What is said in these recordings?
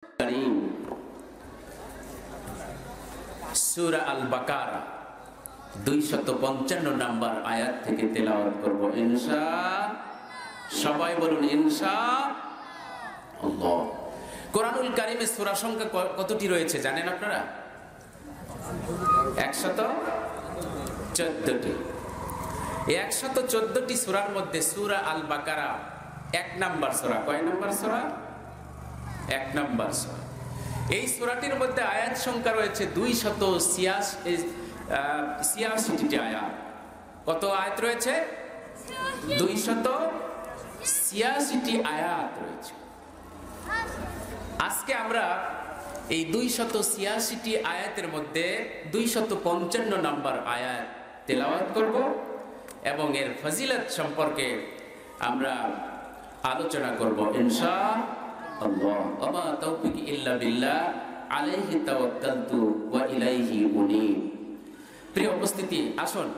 কারীম সূরা আল বাকারা 255 নম্বর আয়াত থেকে তেলাওয়াত করব সবাই বলুন ইনশাআল্লাহ। কোরআনুল কারীমের সূরা সংখ্যা কতটি রয়েছে জানেন আপনারা? 114টি। এই 114টি সূরার মধ্যে সূরা আল বাকারা 1 নম্বর সূরা। কয় নম্বর সূরা? 1 নম্বর সূরা। এই সূরাটির মধ্যে আয়াত সংখ্যা রয়েছে 286টি আয়াত। কত আয়াত রয়েছে? 286টি আয়াত রয়েছে। আজকে আমরা এই 286টি আয়াতের মধ্যে 255 নম্বর আয়াত তেলাওয়াত করব এবং এর ফজিলত সম্পর্কে আমরা আলোচনা করব ইনশাআল্লাহ। ওয়া তাওফীকি ইল্লা বিল্লাহ আলাইহি তাওয়াক্কালতু ওয়া ইলাইহি উনীব। প্রিয় উপস্থিতি, আসুন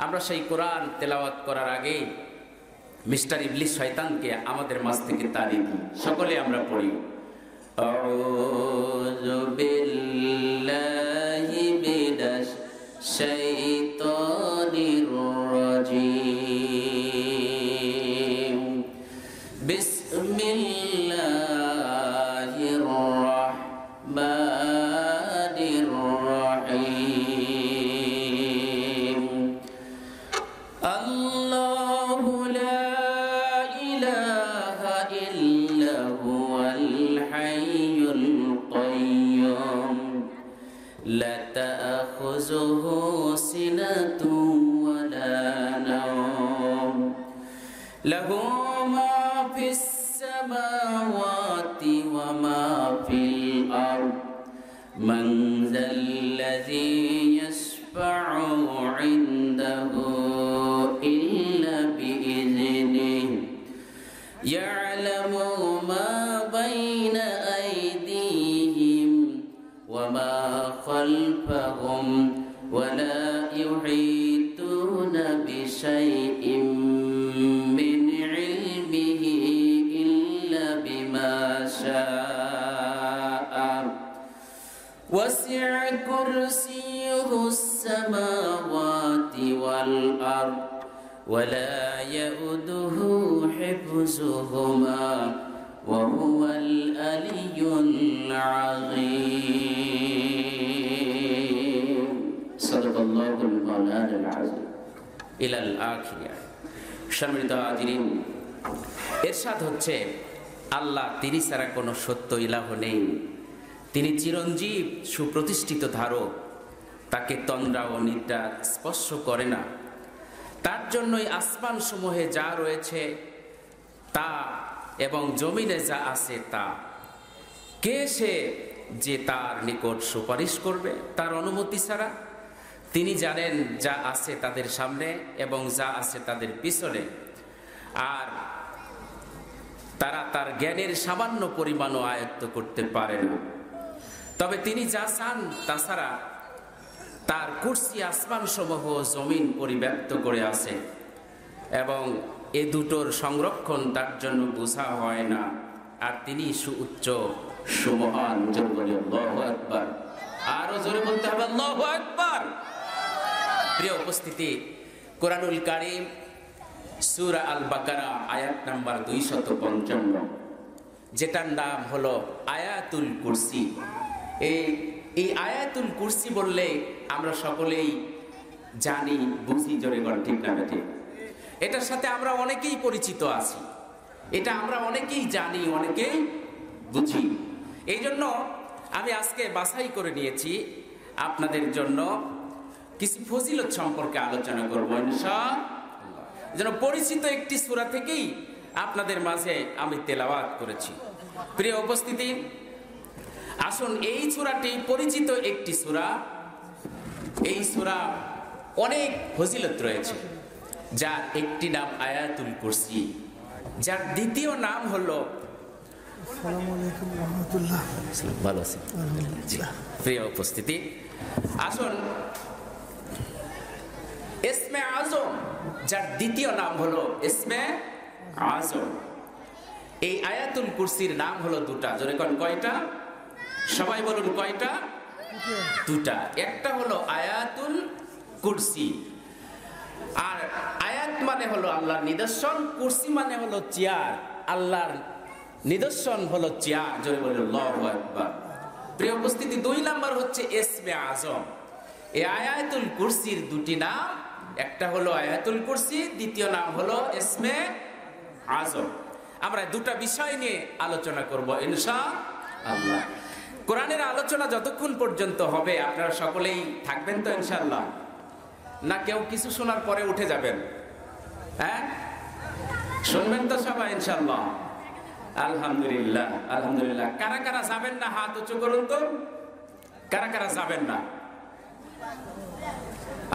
আমরা সেই কোরআন তেলাওয়াত করার আগে মিস্টার ইবলিস শয়তানকে আমাদের মাঝ থেকে তাড়িয়ে দিই। সকলে আমরা পড়ি আউযু বিল্লাহি মিনাশ শাইতানির রাজীম। বিসমিল্লাহির রাহমানির রাহিম। আল্লাহু লা ইলাহা ইল্লা হুয়াল হাইয়ুল কাইয়্যুম লা তা'খুযুহু সিনাতুন ওয়া লা নাওম লাহু মা ফিস সামাওয়াতি ওয়া মা ফিল আরদ মান যাল্লাযী ইয়াশফা'ু 'ইনদাহু ইল্লা বিইذনিহি ইয়া'লামু মা বাইনা আইদিহিম ওয়া মা খালফাহুম ওয়া লা ইউহীতুনা বিশাইইন মিন ইলমিহি ইল্লা বিমা শাআ ওয়াসি'a কুরসিয়ুহুস সামাওয়াতি ওয়াল আরদ ওয়া লা ইয়াউদুহু হিফযুহুমা ওয়া হুয়াল আলিয়্যুল আযীম। সাদাকাল্লাহুল মাওলানাল আযীম। ইলাল আখিরা। সম্মানিত হাজিরিন, ইরশাদ হচ্ছে আল্লাহ তিনি ছাড়া কোনো সত্য ইলাহ নেই। তিনি চিরঞ্জীব, সুপ্রতিষ্ঠিত ধারক। তাকে তন্দ্রা ও নিদ্রা স্পর্শ করে না। তার জন্যই আসমান সমূহে যা রয়েছে তা এবং জমিনে যা আছে তা। কে সে যে তার নিকট সুপারিশ করবে তার অনুমতি ছাড়া? তিনি জানেন যা আছে তাদের সামনে এবং যা আছে তাদের পিছনে, আর তারা তার জ্ঞানের সামান্য পরিমাণও আয়ত্ত করতে পারে না। তবে তিনি যা চান তাছাড়া তার কুরসি আসমান সমূহ জমিন পরিব্যাপ্ত করে আছে এবং এ দুটোর সংরক্ষণ তার জন্য বোঝা হয় না। আর তিনি সুউচ্চ সুমহান। আল্লাহু আকবার। আরো জোরে বলতে হবে আল্লাহু আকবার। প্রিয় উপস্থিতি, কোরআনুল কারীম সূরা আল বাকারা আয়াত নাম্বার 255, যেটার নাম হলো আয়াতুল কুরসি। এই আয়াতুল কুরসি বললে আমরা সকলেই জানি, বুঝি। জোরে বল ঠিক না ঠিক? এটার সাথে আমরা অনেকেই পরিচিত আছি। এটা আমরা অনেকেই জানি, অনেকেই বুঝি। এই জন্য আমি আজকে বাছাই করে নিয়েছি আপনাদের জন্য কিছু ফজিলত সম্পর্কে আলোচনা করবো ইনশাআল্লাহ। যেন পরিচিত একটি সূরা থেকেই আপনাদের মাঝে আমি তেলাওয়াত করেছি। প্রিয় উপস্থিতি, আসুন এই সূরাটি পরিচিত একটি সূরা। এই সূরা অনেক ফজিলত রয়েছে, যার একটি নাম আয়াতুল কুরসি, যার দ্বিতীয় নাম হলো আসসালামু আলাইকুম ওয়া রাহমাতুল্লাহ। ভালো আছেন? প্রিয় উপস্থিতি, আসুন ইসমে আজম, যার দ্বিতীয় নাম হলো ইসমে আজম। এই আয়াতুল কুরসির নাম হলো দুটা। জোরে কোন কয়টা? সবাই বলুন কয়টা? দুটা। একটা হলো আয়াতুল কুরসি, আর আয়াত মানে হলো আল্লাহর নিদর্শন, কুরসি মানে হলো চেয়ার। আল্লাহর নিদর্শন হলো চেয়ার, জোরে বলুন আল্লাহু আকবার। প্রিয় উপস্থিতি, 2 নাম্বার হচ্ছে ইসমে আজম। এই আয়াতুল কুরসির দুটি নাম, একটা হলো আয়াতুল কুরসি, দ্বিতীয় নাম হলো ইসমে আজম। আমরা দুটা বিষয় নিয়ে আলোচনা করব ইনশাআল্লাহ। কোরআনের আলোচনা যতক্ষণ পর্যন্ত হবে আপনারা সকলেই থাকবেন তো ইনশাআল্লাহ? না কেউ কিছু শোনার পরে উঠে যাবেন? হ্যাঁ, শুনবেন তো সবাই ইনশাআল্লাহ? আলহামদুলিল্লাহ, আলহামদুলিল্লাহ। কারা কারা যাবেন না হাত উঁচু করুন তো। কারা কারা যাবেন না?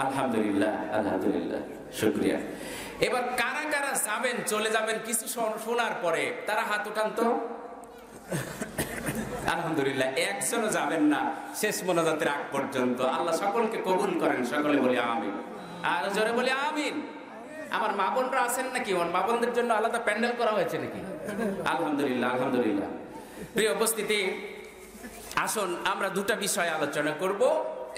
আলহামদুলিল্লাহ, আলহামদুলিল্লাহ, শুকরিয়া। এবার কারা কারা যাবেন, চলে যাবেন কিছু শোনার পরে, তারা হাত উঠান তো। আলহামদুলিল্লাহ, একজনও যাবেন না শেষ মোনাজাতের আগ পর্যন্ত। আল্লাহ সকলকে কবুল করেন, সকলে বলি আমিন। আর জোরে বলি আমিন। আমার মা বোনরা আছেন নাকি? মা বোনদের জন্য আলাদা প্যান্ডেল করা হয়েছে নাকি? আলহামদুলিল্লাহ, আলহামদুলিল্লাহ। প্রিয় উপস্থিতি, আসুন আমরা দুটা বিষয় আলোচনা করব।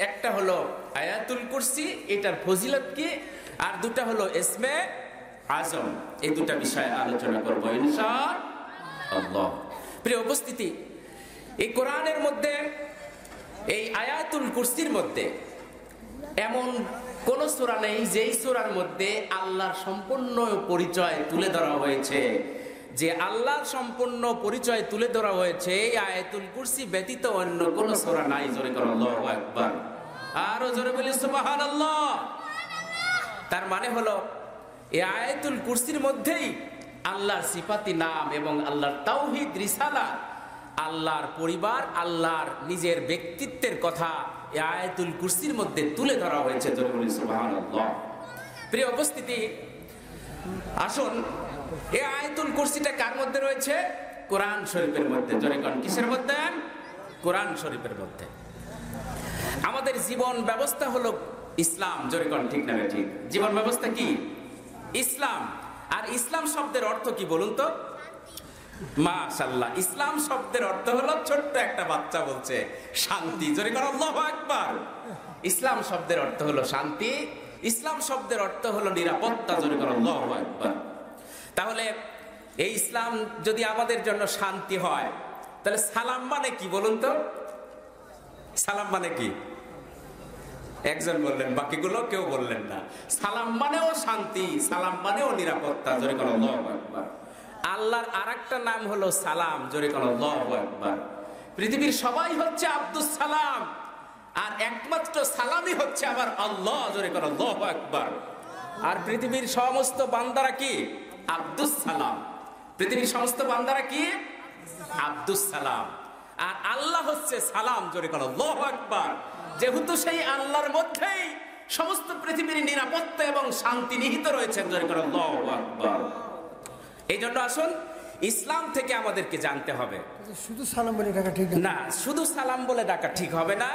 একটা হলো আয়াতুল কুরসি, এটার ফজিলত কি, আর দুটা হলো ইসমে আজম। এই দুটা বিষয় আলোচনা করব ইনশাআল্লাহ। প্রিয় উপস্থিতি, এই কোরআনের মধ্যে, এই আয়াতুল কুরসির মধ্যে এমন কোন সূরা নেই যেই সূরার মধ্যে আল্লাহর সম্পূর্ণ পরিচয় তুলে ধরা হয়েছে। যে আল্লাহর সম্পূর্ণ পরিচয় তুলে ধরা হয়েছে এই আয়াতুল কুরসি ব্যতীত অন্য কোন সূরা নাই। জোরে করো আল্লাহু আকবার। আরো জোরে বলি সুবহানাল্লাহ। তার মানে হলো এই আয়াতুল কুরসির মধ্যেই আল্লাহর সিফাতি নাম এবং আল্লাহর তাওহীদ, রিসালাত, আল্লাহর পরিবার, আল্লাহর নিজের ব্যক্তিত্বের কথা এই আয়াতুল কুরসির মধ্যে তুলে ধরা হয়েছে। জোরে বলি সুবহানাল্লাহ। প্রিয় উপস্থিতি, আসুন এই আয়াতুল কুরসিটা কার মধ্যে রয়েছে? কোরআন শরীফের মধ্যে। জোরে কোন কিসের মধ্যে? কোরআন শরীফের মধ্যে। আমাদের জীবন ব্যবস্থা হলো ইসলাম। জোরে কোন ঠিক না ঠিক? জীবন ব্যবস্থা কি? ইসলাম। আর ইসলাম শব্দের অর্থ কি বলুন তো? মাশাআল্লাহ, ইসলাম শব্দের অর্থ হলো, ছোট্ট একটা বাচ্চা বলছে, শান্তি। জোরে কোন আল্লাহু আকবার। ইসলাম শব্দের অর্থ হলো শান্তি, ইসলাম শব্দের অর্থ হলো নিরাপত্তা। জোরে কোন আল্লাহু আকবার। তাহলে এই ইসলাম যদি আমাদের জন্য শান্তি হয়, তাহলে সালাম মানে কি বলুন তো? সালাম মানে কি? একজন বললেন, বাকিগুলো কেউ বললেন না। সালাম মানেও শান্তি, সালাম মানেও নিরাপত্তা। জোরে কোন আল্লাহু আকবার। আল্লাহর আরেকটা নাম হলো সালাম। জোরে কোন আল্লাহু আকবার। পৃথিবীর সবাই হচ্ছে আব্দুস সালাম, আর একমাত্র সালামই হচ্ছে আবার আল্লাহ। জোরে কোন আল্লাহু আকবার। আর পৃথিবীর সমস্ত বান্দারা কি? আব্দুস সালাম। পৃথিবীর সমস্ত বান্দারা কি? আব্দুস সালাম। আর আল্লাহ হচ্ছে সালাম। জোরে কোন আল্লাহু আকবার। যেহেতু সেই আল্লাহর মধ্যেই সমস্ত পৃথিবীর নিরাপত্তা এবং শান্তি নিহিত রয়েছে। জোরে কোন আল্লাহু আকবার। এই জন্য আসুন ইসলাম থেকে আমাদেরকে জানতে হবে। শুধু সালাম বলে ডাকা ঠিক না, শুধু সালাম বলে ডাকা ঠিক হবে না।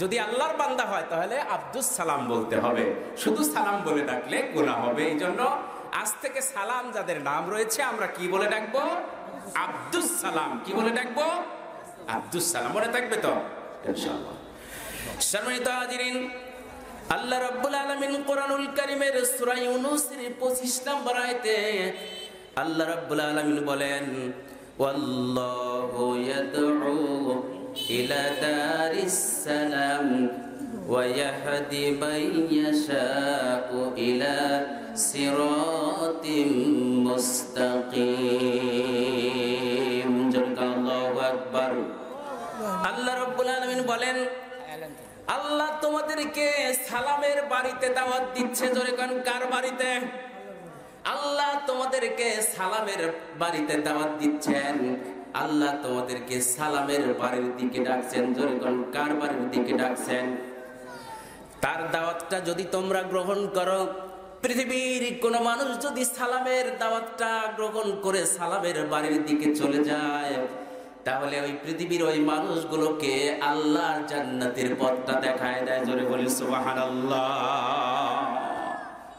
যদি আল্লাহর বান্দা হয় তাহলে আব্দুস সালাম বলতে হবে। শুধু সালাম বলে ডাকলে গুনাহ হবে। এই জন্য আজ থেকে সালাম যাদের নাম রয়েছে আমরা কি বলে ডাকবো? আব্দুস সালাম। কি বলে ডাকবো? আব্দুস সালাম। মনে থাকবে তো ইনশাআল্লাহ। সম্মানিত হাজিরিন, আল্লাহ রাব্বুল আলামিন কোরআনুল কারীমের সূরা ইউনূসের 25 নম্বর আয়াতে আল্লাহ রাব্বুল আলামিন বলেন, ওয়াল্লাহু ইয়াদউ ইলা দারিস সালাম ওয়া ইয়াহদি মান ইয়াশাউ ইলা সিরাতিম মুস্তাকিম। আল্লাহু আকবার। আল্লাহ রাব্বুল আলামিন বলেন, আল্লাহ তোমাদেরকে সালামের বাড়িতে দাওয়াত দিচ্ছে। জোরে কোন কার বাড়িতে? আল্লাহ তোমাদেরকে সালামের বাড়িতে দাওয়াত দিচ্ছেন। আল্লাহ তোমাদেরকে সালামের বাড়ির দিকে ডাকছেন। জোরে কোন কার বাড়ির দিকে ডাকছেন? তার দাওয়াতটা যদি তোমরা গ্রহণ করো, পৃথিবীর কোন মানুষ যদি সালামের দাওয়াতটা গ্রহণ করে সালামের বাড়ির দিকে চলে যায়, তাহলে ওই পৃথিবীর ওই মানুষগুলোকে আল্লাহর জান্নাতের পথটা দেখায় দেয়। জোরে বলি সুবহানাল্লাহ।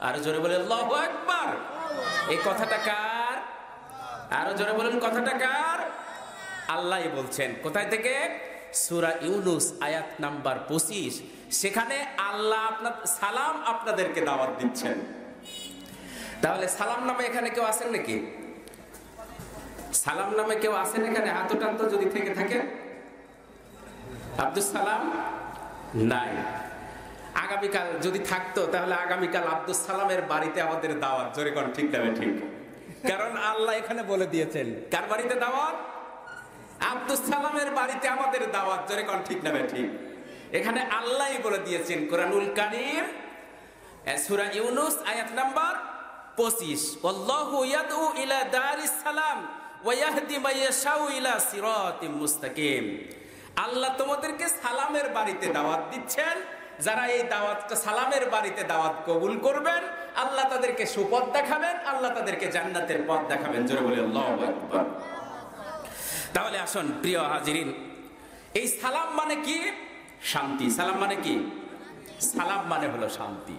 আর জোরে বলি আল্লাহু আকবার। এই কথাটা কার? আরো জোরে বলেন, কথাটা কার? আল্লাহই বলছেন। কোথায় থেকে? সূরা ইউনূস আয়াত নাম্বার 25, সেখানে আল্লাহ সালাম আপনাদেরকে দাওয়াত দিচ্ছেন। তাহলে সালাম নামে এখানে কেউ আছেন নাকি? সালাম নামে কেউ আছেন এখানে? হাত উঠান তো যদি থেকে থাকে। আব্দুস সালাম নাই। আগামীকাল যদি থাকতো তাহলে আগামীকাল আব্দুস সালামের বাড়িতে আমাদের দাওয়াত। জোরে কোন ঠিক না ঠিক? কারণ আল্লাহ এখানে বলে দিয়েছেন কার বাড়িতে দাওয়াত? আব্দুস সালামের বাড়িতে আমাদের দাওয়াত। জোরে কোন ঠিক না ঠিক? এখানে আল্লাহই বলে দিয়েছেন কোরআনুল কারীম সূরা ইউনূস আয়াত নাম্বার 25, আল্লাহু ইয়াদউ ইলা দারিস সালাম ওয়া ইয়াহদি মান ইয়াশাউ ইলা সিরাতিম মুস্তাকিম। আল্লাহ তোমাদেরকে সালামের বাড়িতে দাওয়াত দিচ্ছেন। যারা এই দাওয়াতটা সালামের বাড়িতে দাওয়াত কবুল করবেন, আল্লাহ তাদেরকে সুপথ দেখাবেন, আল্লাহ তাদেরকে জান্নাতের পথ দেখাবেন। জোরে বলি আল্লাহু আকবার। তাহলে আসুন প্রিয় হাজিরিন, এই সালাম মানে কি? শান্তি। সালাম মানে কি? সালাম মানে হলো শান্তি।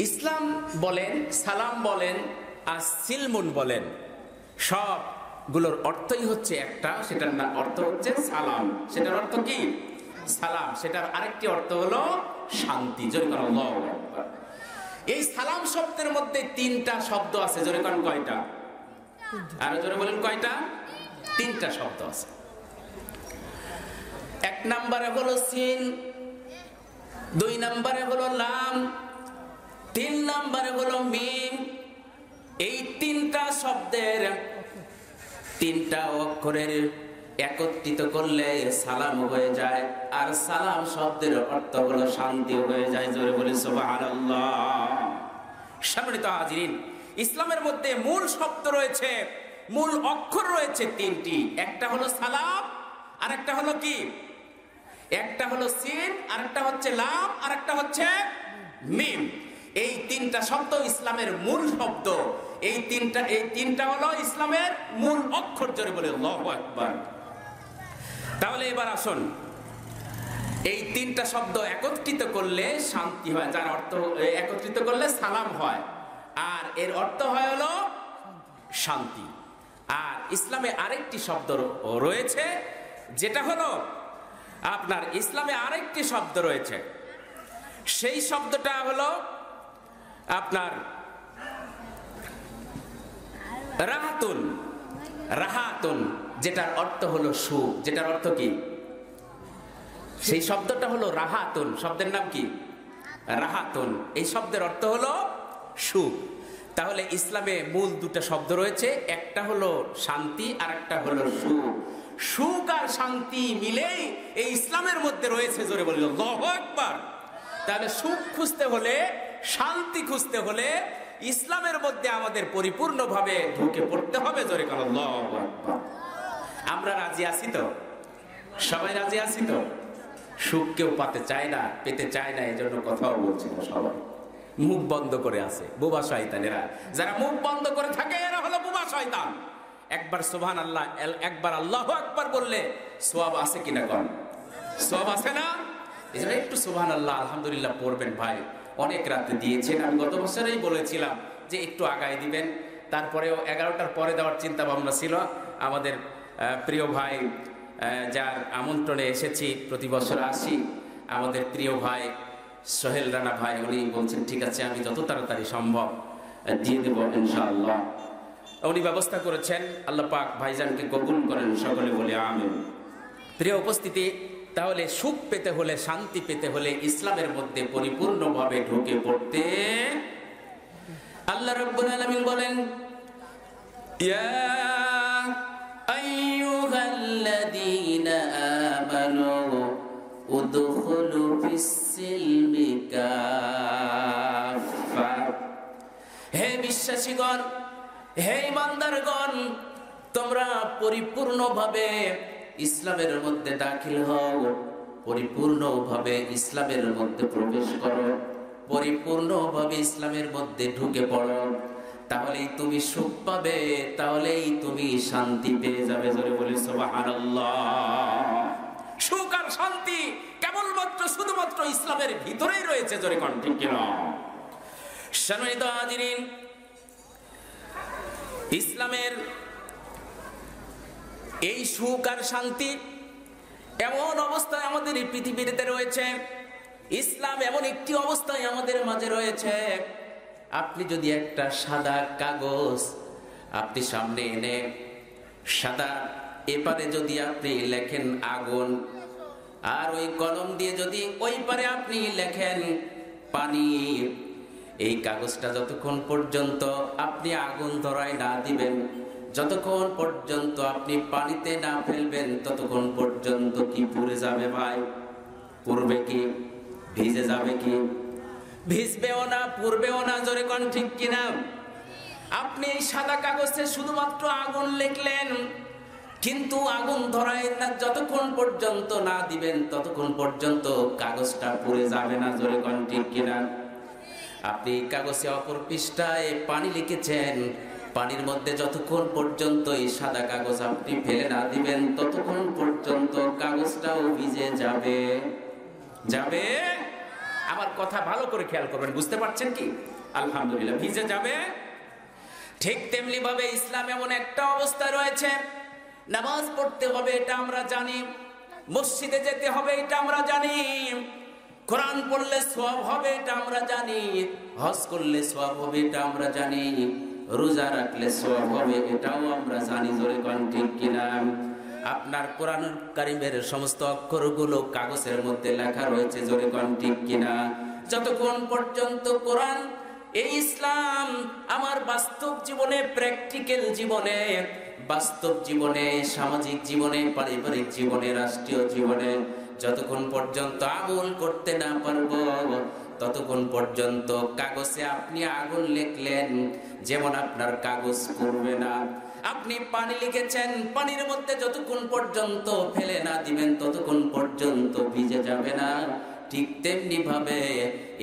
ইসলাম বলেন, সালাম বলেন, আর সিলমুন বলেন, সবগুলোর অর্থই হচ্ছে একটা। সেটার অর্থ হচ্ছে সালাম। সেটার অর্থ কি? সালাম। সেটার আরেকটি অর্থ হলো শান্তি। জোরে কোন আল্লাহু আকবার। এই সালাম শব্দের মধ্যে 3টা শব্দ আছে। জোরে কোন কয়টা? আর জোরে বলেন কয়টা? 3টা শব্দ আছে। 1 নম্বরে হলো সিন, 2 নম্বরে হলো লাম, 3 নম্বরে হলো মিম। এই 3টা শব্দের 3টা অক্ষরের একত্রিত করলে সালাম হয়ে যায়। আর সালাম শব্দের অর্থ হলো শান্তি হয়ে যায়। জোরে বলি সুবহানাল্লাহ। সম্মানিত হাজিরিন, ইসলামের মধ্যে মূল শব্দ রয়েছে, মূল অক্ষর রয়েছে 3টি। একটা হলো সালাম, আর একটা হলো কি? একটা হলো সিন, আরেকটা হচ্ছে লাম, আরেকটা হচ্ছে মিম। এই 3টা শব্দ ইসলামের মূল শব্দ। এই তিনটা হলো ইসলামের মূল অক্ষর। জোরে বলে আল্লাহু আকবার। তাহলে এবার আসুন, এই 3টা শব্দ একত্রিত করলে শান্তি হয়, যার অর্থ একত্রিত করলে সালাম হয়, আর এর অর্থ হয় হলো শান্তি। আর ইসলামে আরেকটি শব্দ রয়েছে, যেটা হলো আপনার ইসলামে আরেকটি শব্দ রয়েছে। সেই শব্দটা হলো আপনার রাহাতুন। রাহাতুন, যেটার অর্থ হলো সুখ। যেটার অর্থ কি? সেই শব্দটা হলো রাহাতুন। শব্দের নাম কি? রাহাতুন। এই শব্দের অর্থ হলো সুখ। তাহলে ইসলামে মূল 2টা শব্দ রয়েছে, একটা হলো শান্তি, আর একটা হলো সুখ। সুখ আর শান্তি মিলেই এই ইসলামের মধ্যে রয়েছে। জোরে বলি আল্লাহু আকবার। তাহলে সুখ খুঁজতে হলে, শান্তি খুঁজতে হলে ইসলামের মধ্যে আমাদের পরিপূর্ণভাবে ঢুকে পড়তে হবে। জোরে বলি আল্লাহু আকবার। আমরা রাজি আছি তো? সবাই রাজি আছি তো? সুখ কেউ পেতে চায় না, এই জন্য কথাও বলছে না। সবাই মুখ বন্ধ করে আছে, বোবা শয়তানেরা। যারা মুখ বন্ধ করে থাকে এরা হলো বোবা শয়তান। একবার সুবহানাল্লাহ, একবার আল্লাহু আকবার বললে সওয়াব আছে কিনা কোন? সওয়াব আছে না? এজন্য একটু সুবহানাল্লাহ আলহামদুলিল্লাহ পড়বেন ভাই। অনেক রাতে দিয়েছেন, আমি গত বছরেই বলেছিলাম যে একটু আগায় দিবেন। তারপরেও 11টার পরে দেওয়ার চিন্তা ভাবনা ছিল। আমাদের প্রিয় ভাই, যার আমন্ত্রণে এসেছি, প্রতি বছর আসি, আমাদের প্রিয় ভাই সোহেল রানা ভাই, উনি বলছেন ঠিক আছে আমি যত তাড়াতাড়ি সম্ভব দিয়ে দেব ইনশাআল্লাহ। উনি ব্যবস্থা করেছেন। আল্লাহ পাক ভাইজানকে কবুল করেন, সকলে বলে আমিন। প্রিয় উপস্থিতি, তাহলে সুখ পেতে হলে, শান্তি পেতে হলে ইসলামের মধ্যে পরিপূর্ণভাবে ঢুকে পড়তে আল্লাহ রাব্বুল আলামিন বলেন, ইয়া আইয়ুহাল্লাযীনা আমানু উদখুলু ফিস-সিলমি কাফা। হে বিশ্বাসীগণ, হে ঈমানদারগণ, তোমরা পরিপূর্ণভাবে ইসলামের মধ্যে দাখিল হও, পরিপূর্ণভাবে ইসলামের মধ্যে প্রবেশ করো, পরিপূর্ণভাবে ইসলামের মধ্যে ঢুকে পড়ো। তাহলেই তুমি সুখ পাবে, তাহলেই তুমি শান্তি পেয়ে যাবে। জোরে বলি সুবহানাল্লাহ। সুখ আর শান্তি কেবলমাত্র শুধুমাত্র ইসলামের ভিতরেই রয়েছে। জোরে কোন ঠিক কিনা? সম্মানিত হাজিরিন, ইসলামের এই সুখ আর শান্তি আমাদের এই পৃথিবীতে রয়েছে, ইসলাম এমন একটি অবস্থায় আমাদের মাঝে রয়েছে, আপনি যদি একটা সাদা কাগজ আপনি সামনে এনে সাদা এপারে যদি আপনি লেখেন আগুন, আর ওই কলম দিয়ে যদি ওই পারে আপনি লেখেন পানি, এই কাগজটা যতক্ষণ পর্যন্ত আপনি আগুন ধরায় না দিবেন, যতক্ষণ পর্যন্ত আপনি পানিতে না ফেলবেন, ততক্ষণ পর্যন্ত কি পুড়ে যাবে ভাই? পুড়বে কি? ভিজে যাবে কি? ভিজবেও না, পুড়বেও না। জোরে কোন ঠিক কিনা? আপনি এই সাদা কাগজে শুধুমাত্র আগুন লিখলেন, কিন্তু আগুন ধরায় না যতক্ষণ পর্যন্ত না দিবেন, ততক্ষণ পর্যন্ত কাগজটা পুড়ে যাবে না। জোরে কোন ঠিক কিনা? আপনি কাগজে অপর পৃষ্ঠায় পানি লিখেছেন, পানির মধ্যে যতক্ষণ পর্যন্ত এই সাদা কাগজ আপনি ফেলে না দিবেন, ততক্ষণ পর্যন্ত কাগজটাও ভিজে যাবে। যাবে? আমার কথা ভালো করে খেয়াল করবেন, বুঝতে পারছেন কি? আলহামদুলিল্লাহ, ভিজে যাবে। ঠিক তেমনি ভাবে ইসলাম এমন একটা অবস্থা রয়েছে, নামাজ পড়তে হবে এটা আমরা জানি, মসজিদে যেতে হবে এটা আমরা জানি, কোরআন পড়লে সওয়াব হবে এটা আমরা জানি, হজ করলে সওয়াব হবে এটা আমরা জানি, রোজা রাখলে সওয়াব হবে এটাও আমরা জানি। জোরে কোন ঠিক কিনা? আপনার কোরআন কারীমের সমস্ত অক্ষরগুলো কাগজের মধ্যে লেখা রয়েছে। জোরে কোন ঠিক কিনা? যতক্ষণ পর্যন্ত কোরআন, এই ইসলাম আমার বাস্তব জীবনে, প্র্যাকটিক্যাল জীবনে, বাস্তব জীবনে, সামাজিক জীবনে, পারিবারিক জীবনে, রাষ্ট্রীয় জীবনে যতক্ষণ পর্যন্ত আমল করতে না পারবো, ততক্ষণ পর্যন্ত কাগজে আপনি আগুন লিখলেন, যেমন আপনার কাগজ করবে না। আপনি পানি লিখেছেন, পানির মধ্যে যতক্ষণ পর্যন্ত ফেলে না দিবেন, ততক্ষণ পর্যন্ত ভিজে যাবে না। ঠিক তেমনি ভাবে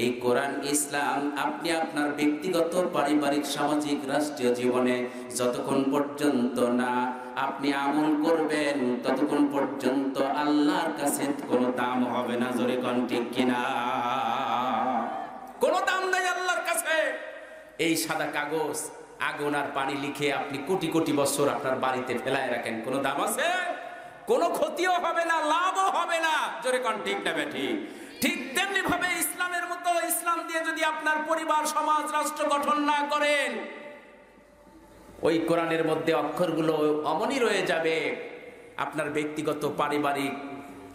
এই কোরআন ইসলাম আপনি আপনার ব্যক্তিগত, পারিবারিক, সামাজিক, রাষ্ট্রীয় জীবনে যতক্ষণ পর্যন্ত না আপনি আমল করবেন, ততক্ষণ পর্যন্ত আল্লাহর কাছে কোনো দাম হবে না। জোরে কোন ঠিক কিনা? কোনো দাম নাই আল্লাহর কাছে। এই সাদা কাগজ আগুন আর পানি লিখে আপনি কোটি কোটি বছর আপনার বাড়িতে ফেলায় রাখেন, কোনো দাম আছে? কোনো ক্ষতিও হবে না, লাভও হবে না। জোরে কোন ঠিক না বেঠিক? ঠিক তেমনি ভাবে ইসলামের মতো, ইসলাম দিয়ে যদি আপনার পরিবার, সমাজ, রাষ্ট্র গঠন না করেন, ওই কোরআনের মধ্যে অক্ষরগুলো অমনি রয়ে যাবে। আপনার ব্যক্তিগত, পারিবারিক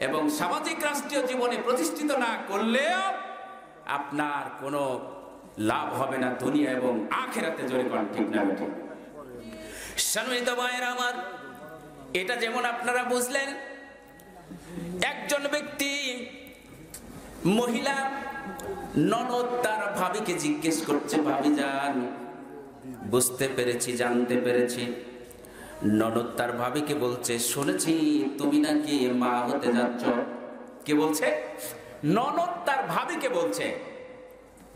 এবং সামাজিক, রাষ্ট্রীয় জীবনে প্রতিষ্ঠিত না করলেও আপনার কোনো লাভ হবে না দুনিয়া এবং আখিরাতে। জোরে কোন ঠিক না বেঠিক? সম্মানিত ভাইয়েরা আমার, এটা যেমন আপনারা বুঝলেন, একজন ব্যক্তি, মহিলা ননদ তার ভাবিকে জিজ্ঞেস করছে, ভাবি যান, বুঝতে পেরেছি, জানতে পেরেছি। ননদ তার ভাবিকে বলছে, শুনেছি তুমি নাকি মা হতে যাচ্ছ। কে বলছে? ননদ তার ভাবিকে বলছে,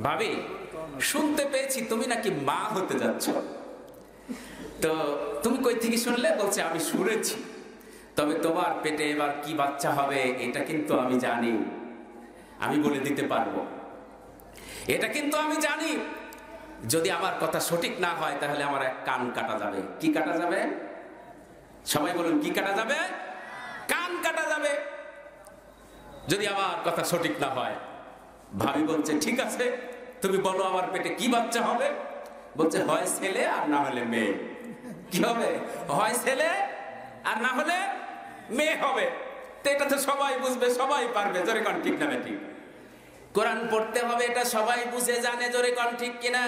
ভাবি শুনতে পেয়েছি তুমি নাকি মা হতে যাচ্ছ। তো তুমি কই থেকে শুনলে? বলছে, আমি শুনেছি, তবে তোমার পেটে এবার কি বাচ্চা হবে এটা কিন্তু আমি জানি, আমি বলে দিতে পারবো, এটা কিন্তু আমি জানি। যদি আমার কথা সঠিক না হয় তাহলে আমার এক কান কাটা যাবে। কি কাটা যাবে? সবাই বলুন, কি কাটা যাবে? কান কাটা যাবে যদি আমার কথা সঠিক না হয়। ভাবি বলছে, ঠিক আছে, তুমি বলো আমার পেটে কি বাচ্চা হবে। বলছে, হয় ছেলে আর না হলে মেয়ে। কি হবে? হয় ছেলে আর না হলে মেয়ে হবে। তো এটা তো সবাই বুঝবে, সবাই পারবে। জোরে কোন ঠিক না বেঠিক? কোরআন পড়তে হবে, এটা সবাই বুঝে জানে। জোরে কোন ঠিক কিনা?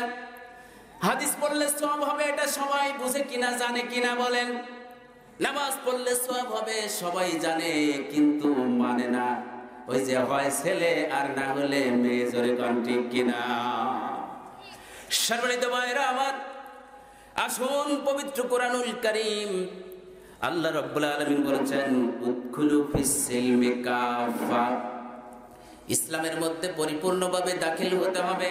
হাদিস পড়লে সওয়াব হবে, এটা সবাই বুঝে কিনা, জানে কিনা বলেন? নামাজ পড়লে সওয়াব হবে, সবাই জানে, কিন্তু মানে না। ওই যে হয় ছেলে আর না হলে মেয়ে। জোরে কোন ঠিক কিনা? সম্মানিত ভাইরা আমার, আসুন পবিত্র কোরআনুল কারীম, আল্লাহ রাব্বুল আলামিন বলেছেন, উদখুলু ফিস সিলমি কাফা, ইসলামের মধ্যে পরিপূর্ণভাবে দাখিল হতে হবে।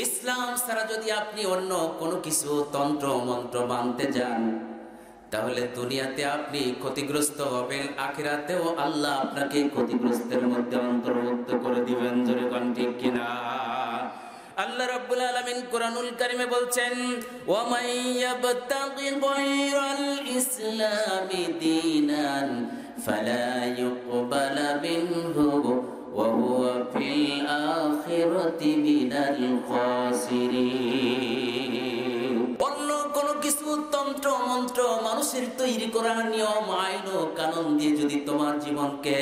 ইসলাম ছাড়া যদি আপনি অন্য কোনো কিছু তন্ত্র মন্ত্র মানতে যান, তাহলে দুনিয়াতে আপনি ক্ষতিগ্রস্ত হবেন, আখিরাতেও আল্লাহ আপনাকে ক্ষতিগ্রস্তের মধ্যে অন্তর্ভুক্ত করে দিবেন। জোরে কোন ঠিক কিনা? আল্লাহ রাব্বুল আলামিন কোরআনুল কারীমে বলছেন, ওয়া মাইয়াবতাগি গায়রাল ইসলামি দীনান فلا يقبل منه وهو في الآخرة من الخاسرين অন্য কোন কিছু তন্ত্র মন্ত্র মানুষের তৈরি করা নিয়ম আইন ও কানুন দিয়ে যদি তোমার জীবনকে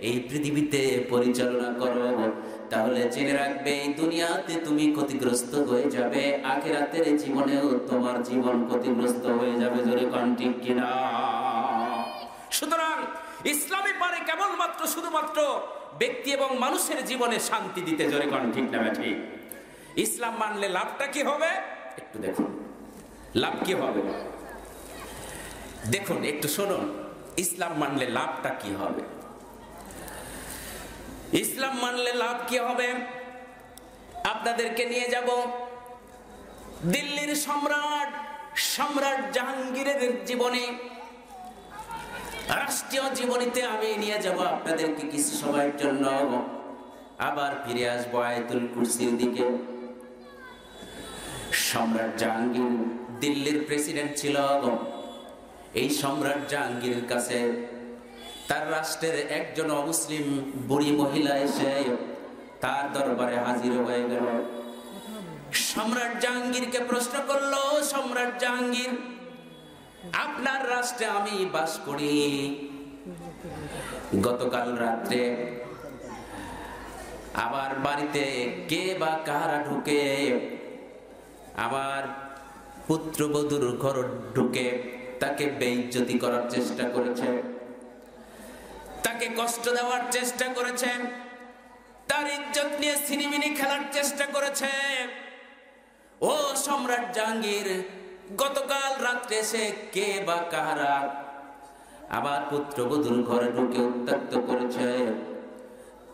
এই পৃথিবীতে পরিচালনা করো, তাহলে জেনে রাখবে এই দুনিয়াতে তুমি ক্ষতিগ্রস্ত হয়ে যাবে, আখিরাতের জীবনেও তোমার জীবন ক্ষতিগ্রস্ত হয়ে যাবে। জোরে কোন ঠিক কিনা? সুতরাং ইসলামই পারে কেবলমাত্র শুধুমাত্র ব্যক্তি এবং মানুষের জীবনে শান্তি দিতে। জোরে কোন ঠিক না ঠিক? ইসলাম মানলে লাভটা কি হবে একটু দেখুন। লাভ কি হবে দেখুন, একটু শুনুন। ইসলাম মানলে লাভটা কি হবে? ইসলাম মানলে লাভ কি হবে? আপনাদেরকে নিয়ে যাব দিল্লির সম্রাট জাহাঙ্গীরের জীবনে, রাষ্ট্রীয় জীবনীতে আমি নিয়ে যাব আপনাদেরকে কিছু সময়ের জন্য। আবার ফিরে আসবো আয়াতুল কুরসির দিকে। সম্রাট জাহাঙ্গীর দিল্লির প্রেসিডেন্ট ছিল। এই সম্রাট জাহাঙ্গীরের কাছে তার রাষ্ট্রের একজন অমুসলিম বুড়ি মহিলা এসে তার দরবারে হাজির হয়ে গেল। সম্রাট জাহাঙ্গীরকে প্রশ্ন করলো, সম্রাট জাহাঙ্গীর, আপনার রাষ্ট্রে আমি বাস করি। গতকাল রাত্রে আমার বাড়িতে কে বা কারা ঢুকে আমার পুত্রবধূর ঘর ঢুকে তাকে বেইজ্জতি করার চেষ্টা করেছে, তাকে কষ্ট দেওয়ার চেষ্টা করেছে, তার ইজ্জত নিয়ে ছিনিমিনি খেলার চেষ্টা করেছে। ও সম্রাট জাহাঙ্গীর, গতকাল রাত্রে সে কে বা কাহারা আবার পুত্রবধূর ঘরে ঢুকে উত্ত্যক্ত করেছে,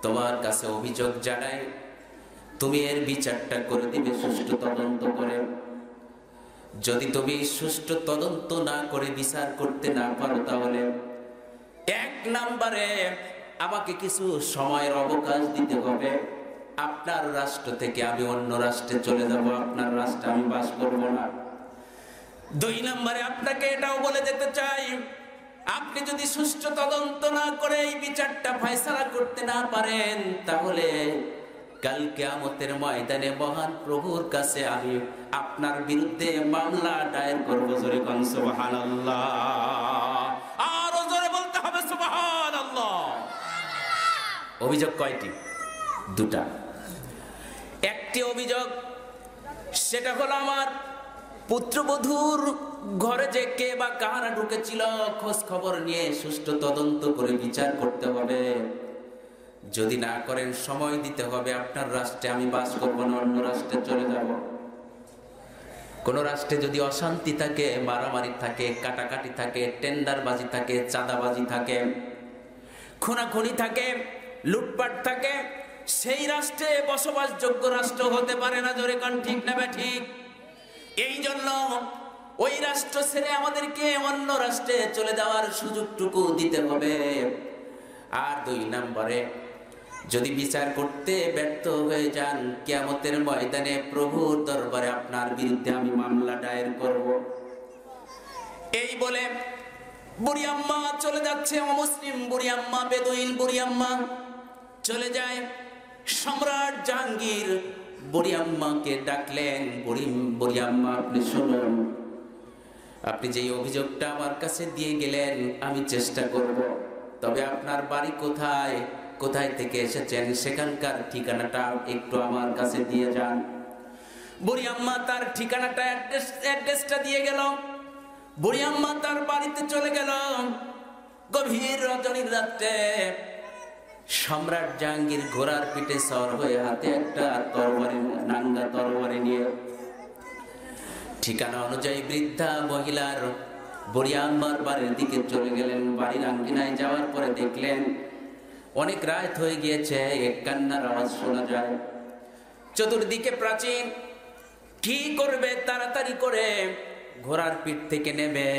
তোমার কাছে অভিযোগ জানাই, তুমি এর বিচারটা করে দিবে সুষ্ঠু তদন্ত করে। যদি তুমি সুষ্ঠু তদন্ত না করে বিচার করতে না পারো, তাহলে 1 নম্বরে আমাকে কিছু সময়ের অবকাশ দিতে হবে। আপনার রাষ্ট্র থেকে আমি অন্য রাষ্ট্রে চলে যাব, আপনার রাষ্ট্রে আমি বাস করব না। 2 নম্বরে আপনাকে এটাও বলে যেতে চাই, আপনি যদি সুষ্ঠু তদন্ত না করে এই বিচারটা ফয়সালা করতে না পারেন, তাহলে কাল কিয়ামতের ময়দানে মহান প্রভুর কাছে আমি আপনার বিরুদ্ধে মামলা দায়ের করব। জোরে কোন সুবহানাল্লাহ। আর জোরে বলতে হবে সুবহানাল্লাহ। অভিযোগ কয়টি? 2টা। একটি অভিযোগ, সেটা হলো আমার পুত্রবধূর ঘরে যে কে বা কাহারা ঢুকেছিল খোঁজ খবর নিয়ে সুষ্ঠু তদন্ত করে বিচার করতে হবে। যদি না করেন সময় দিতে হবে, আপনার রাষ্ট্রে আমি বাস করবো না, অন্য রাষ্ট্রে চলে যাব। কোন রাষ্ট্রে যদি অশান্তি থাকে, মারামারি থাকে, কাটাকাটি থাকে, টেন্ডারবাজি থাকে, চাঁদাবাজি থাকে, খুনাখুনি থাকে, লুটপাট থাকে, সেই রাষ্ট্রে বসবাসযোগ্য রাষ্ট্র হতে পারে না। জোরে কোন ঠিক না ঠিক? এই জন্য ওই রাষ্ট্র ছেড়ে আমাদেরকে অন্য রাষ্ট্রে চলে যাওয়ার সুযোগটুকু দিতে হবে। আর 2 নম্বরে, যদি বিচার করতে ব্যর্থ হয়ে যান, কিয়ামতের ময়দানে প্রভুর দরবারে আপনার বিরুদ্ধে আমি মামলা দায়ের করব। এই বলে বুড়ি আম্মা চলে যাচ্ছে, অমুসলিম বুড়ি আম্মা, বেদুইন বুড়ি আম্মা চলে যায়। সম্রাট জাহাঙ্গীর বুড়ি আম্মাকে ডাকলেন, বুড়ি আম্মা, আপনি শুনুন, আপনি যে অভিযোগটা আমার কাছে দিয়ে গেলেন আমি চেষ্টা করব, তবে আপনার বাড়ি কোথায়, কোথায় থেকে এসেছেন, সেখানকার ঠিকানাটা একটু আমার কাছে দিয়ে যান। বুড়ি আম্মা তার ঠিকানাটা অ্যাড্রেসটা দিয়ে গেল। বুড়ি আম্মা তার বাড়িতে চলে গেল। গভীর রজনীর রাতে সম্রাট জাহাঙ্গীর ঘোড়ার পিঠে সওয়ার হয়ে হাতে একটা তরবারি, নাঙ্গা তরবারি নিয়ে ঠিকানা অনুযায়ী বৃদ্ধা মহিলার বুড়ি আম্মার বাড়ির দিকে চলে গেলেন। বাড়ির আঙ্গিনায় যাওয়ার পরে দেখলেন অনেক রাত হয়ে গিয়েছে, এক কান্নার আওয়াজ শোনা যায়। চতুর্দিকে প্রাচীর। কি করবে? তাড়াতাড়ি করে ঘোড়ার পিঠ থেকে নেমে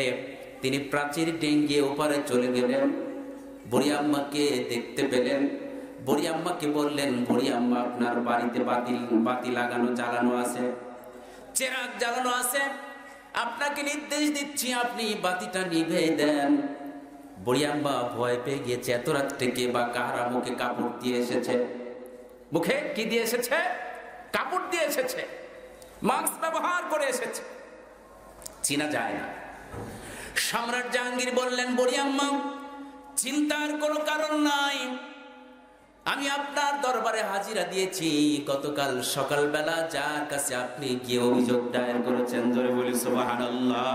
তিনি প্রাচীর ডিঙ্গিয়ে ওপারে চলে গেলেন। বুড়ি আম্মাকে দেখতে পেলেন। বুড়ি আম্মাকে বললেন, বুড়ি আম্মা, আপনার বাড়িতে বাতি লাগানো, জ্বালানো আছে, চেরাগ জ্বালানো আছে, আপনাকে নির্দেশ দিচ্ছি আপনি বাতিটা নিভে দেন। বুড়ি আম্মা ভয় পেয়ে গিয়েছে, এত রাত্রে কে বা কাহারা মুখে কাপড় দিয়ে এসেছে। মুখে কি দিয়ে এসেছে? কাপড় দিয়ে এসেছে, মাস্ক ব্যবহার করে এসেছে, চিনা যায় না। সম্রাট জাহাঙ্গীর বললেন, বুড়ি আম্মা চিন্তার কোনো কারণ নাই, আমি আপনার দরবারে হাজিরা দিয়েছি গতকাল সকালবেলা, যার কাছে আপনি গিয়ে অভিযোগ দায়ের করেছেন। জোরে বলি সুবহানাল্লাহ।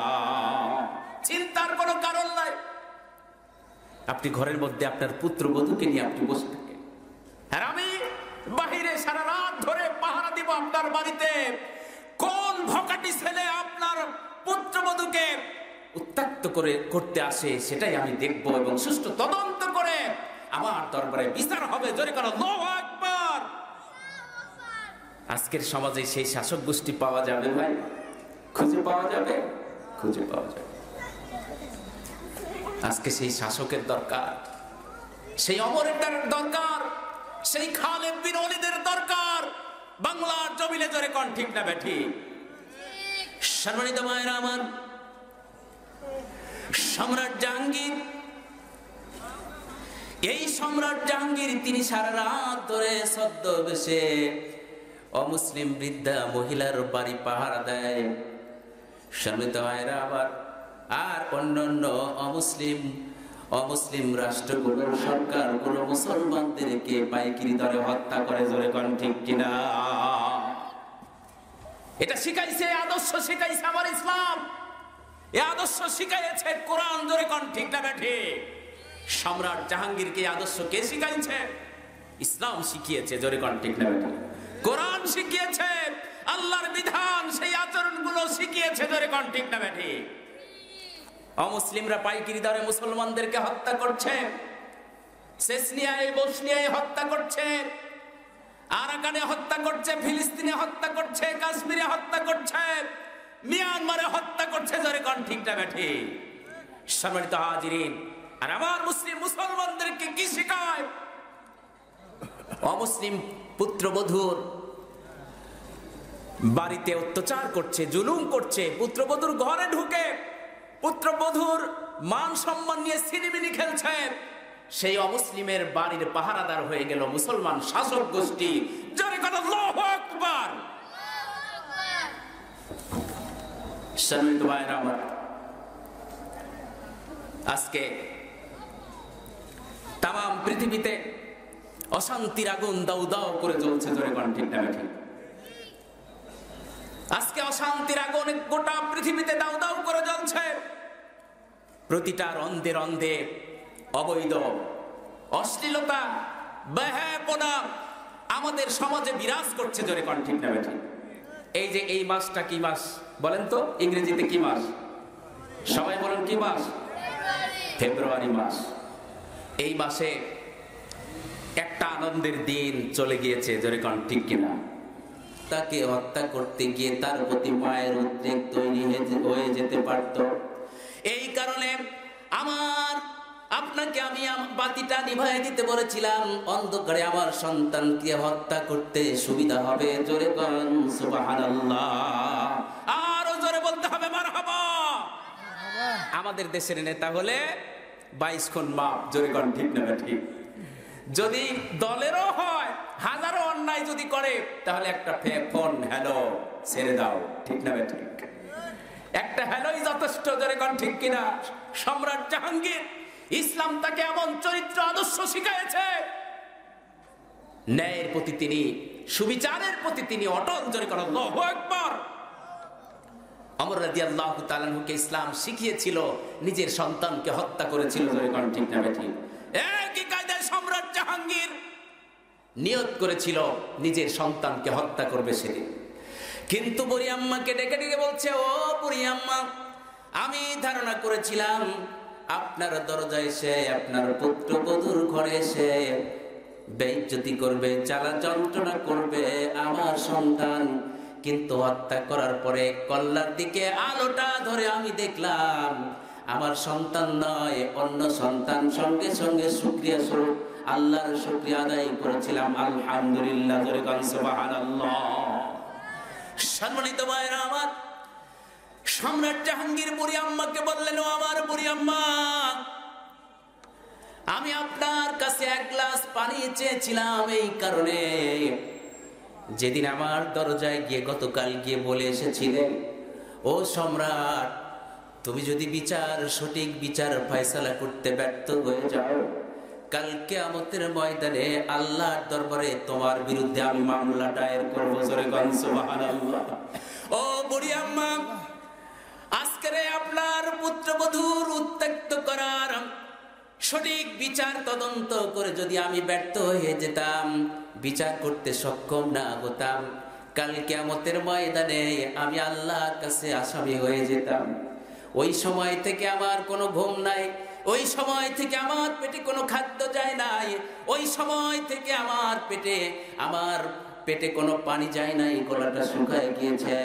চিন্তার কোনো কারণ নাই। আপনি ঘরের মধ্যে আপনার পুত্রবধূকে নিয়ে আপনি বসে থাকেন, আর আমি বাহিরে সারা রাত ধরে পাহারা দিব আপনার বাড়িতে। কোন ভকাটি ছেলে আপনার পুত্রবধূকে উত্ত্যক্ত করতে আসে সেটাই আমি দেখব, এবং সুষ্ঠু তদন্ত করে আমার দরবারে বিচার হবে। জোরে করো আল্লাহু আকবার। আজকের সমাজে সেই শাসক গোষ্ঠী পাওয়া যাবে ভাই? খুঁজে পাওয়া যাবে? খুঁজে পাওয়া যাবে। আজকে সেই শাসকের দরকার, সেই অমরের দরকার, সেই খালেদ বিন ওলীদের দরকার বাংলার জমিনে। জোরে কোন ঠিক না বেঠি? সম্মানিত মায়েরা আমার, সম্রাট জাহাঙ্গীর, এই সম্রাট জাহাঙ্গীর তিনি সারা রাত ধরে ছদ্মবেশে অমুসলিম বৃদ্ধা মহিলার বাড়ি পাহারা দেয়। সম্মানিত মায়েরা আবার, আর অন্যান্য অমুসলিম রাষ্ট্রগুলোর সরকারগুলো মুসলমানদেরকে পাইকারি দরে হত্যা করে। জোরে কোন ঠিক কিনা? এটা শিখাইছে, আদর্শ শিখাইছে আমার ইসলাম, এই আদর্শ শিখাইছে কোরআন। জোরে কোন ঠিক না বেঠি? সম্রাট জাহাঙ্গীরকে আদর্শ কে শিখাইছে? ইসলাম শিখিয়েছে। জোরে কোন ঠিক না বেঠি? কোরআন শিখিয়েছে, আল্লাহর বিধান, সেই আচরণগুলো শিখিয়েছে। জোরে কোন ঠিক না বেঠি? অমুসলিমরা পাইকারি দরে মুসলমানদেরকে হত্যা করছে, চেচনিয়ায় বসনিয়ায় হত্যা করছে, আরাকানে হত্যা করছে, ফিলিস্তিনে হত্যা করছে, কাশ্মীরে হত্যা করছে, মিয়ানমারে হত্যা করছে। জোরে কোন ঠিক না বেঠি? সম্মানিত হাজিরিন, আর আমার মুসলমানদেরকে কি শেখায়? অমুসলিম পুত্রবধূর বাড়িতে অত্যাচার করছে, জুলুম করছে, পুত্রবধূর ঘরে ঢুকে পুত্রবধূর মান সম্মান নিয়ে ছিনিমিনি খেলছে। সেই অমুসলিমের বাড়ির পাহারাদার হয়ে গেল মুসলমান শাসক গোষ্ঠী। জোরে কোন আল্লাহু আকবার। সম্মানিত ভাইরা আমার, আজকে তাম পৃথিবীতে অশান্তির আগুন দাউ দাউ করে জ্বলছে। জোরে কোন ঠিক না বেঠি? আজকে অশান্তির আগুন গোটা পৃথিবীতে দাউ দাউ করে জ্বলছে। প্রতিটা রন্ধে রন্ধে অবৈধ অশ্লীলতা, বেহায়াপনা আমাদের সমাজে বিরাজ করছে। জোরে কোন ঠিক না বেঠি? এই যে এই মাসটা কি মাস বলেন তো? ইংরেজিতে কি মাস? সবাই বলেন কি মাস? ফেব্রুয়ারি মাস। এই মাসে একটা আনন্দের দিন চলে গিয়েছে। জোরে কোন ঠিক কিনা? তাকে হত্যা করতে গিয়ে তার প্রতি মায়ের উদ্বেগ তৈরি হয়ে যেতে পারত। এই কারণে আপনাকে আমি বাতিটা নিভাই দিতে বলেছিলাম, অন্ধকারে আমার সন্তানকে হত্যা করতে সুবিধা হবে। জোরে কোন সুবহানাল্লাহ। আরো জোরে বলতে হবে মারহাবা। আমাদের দেশের নেতা হলে 22 খুন মাপ। জোরে কোন ঠিক না ঠিক? যদি দলেরও হয়, হাজারো অন্যায় যদি করে, তাহলে একটা ফোন হ্যালো ছেড়ে দাও। ঠিক না ঠিক? একটা হ্যালোই যথেষ্ট। জোরে কোন ঠিক কিনা? সম্রাট জাহাঙ্গীর, ইসলাম তাকে এমন চরিত্র আদর্শ শিখাইছে, ন্যায়ের প্রতি তিনি, সুবিচারের প্রতি তিনি অটল। জোরে কোন আল্লাহু আকবার। ওমর রাদিয়াল্লাহু তাআলা আনহুকে ইসলাম শিখিয়েছিল, নিজের সন্তানকে হত্যা করেছিল। জোরে কোন ঠিক না ঠিক? একই কায়দায় সম্রাট জাহাঙ্গীর নিয়ত করেছিল নিজের সন্তানকে হত্যা করবে সেদিন। কিন্তু বুড়ি আম্মাকে ডেকে ডেকে বলছে, ও বুড়ি আম্মা, আমি ধারণা করেছিলাম আপনার দরজায় এসে, আপনার পুত্রবধূর ঘরে এসে বেইজ্জতি করবে, জ্বালা যন্ত্রণা করবে আমার সন্তান, কিন্তু হত্যা করার পরে কল্লার দিকে আলোটা ধরে আমি দেখলাম আমার সন্তান নয়, অন্য সন্তান। সঙ্গে সঙ্গে শুকরিয়া স্বরূপ আল্লাহর শুকরিয়া আদায় করেছিলাম। আলহামদুলিল্লাহ। জোরে কোন সুবহানাল্লাহ। সম্মানিত ভাইরা আমার, সম্রাট জাহাঙ্গীর বুড়ি আম্মাকে বললেন, ও আমার বুড়ি আম্মা, আমি আপনার কাছে এক গ্লাস পানি চেয়েছিলাম এই কারণে, যেদিন আমার দরজায় গিয়ে গতকাল গিয়ে বলে এসেছিলেন, ও সম্রাট, তুমি যদি সঠিক বিচার ফয়সালা করতে ব্যর্থ হয়ে যাও, কাল কিয়ামতের ময়দানে আল্লাহর দরবারে তোমার বিরুদ্ধে আমি মামলা দায়ের করব। জোরে বলেন সুবহানাল্লাহ। ও বুড়ি আম্মা, আজকে আপনার পুত্রবধূর উত্ত্যক্ত করার সঠিক বিচার তদন্ত করে যদি আমি ব্যর্থ হয়ে যেতাম, বিচার করতে সক্ষম না হতাম, কাল কিয়ামতের ময়দানে আমি আল্লাহর কাছে আসামি হয়ে যেতাম। ওই সময় থেকে আমার কোনো ঘুম নাই, ওই সময় থেকে আমার পেটে কোনো খাদ্য যায় নাই, ওই সময় থেকে আমার পেটে কোনো পানি যায় নাই, গলাটা শুকায় গিয়েছে।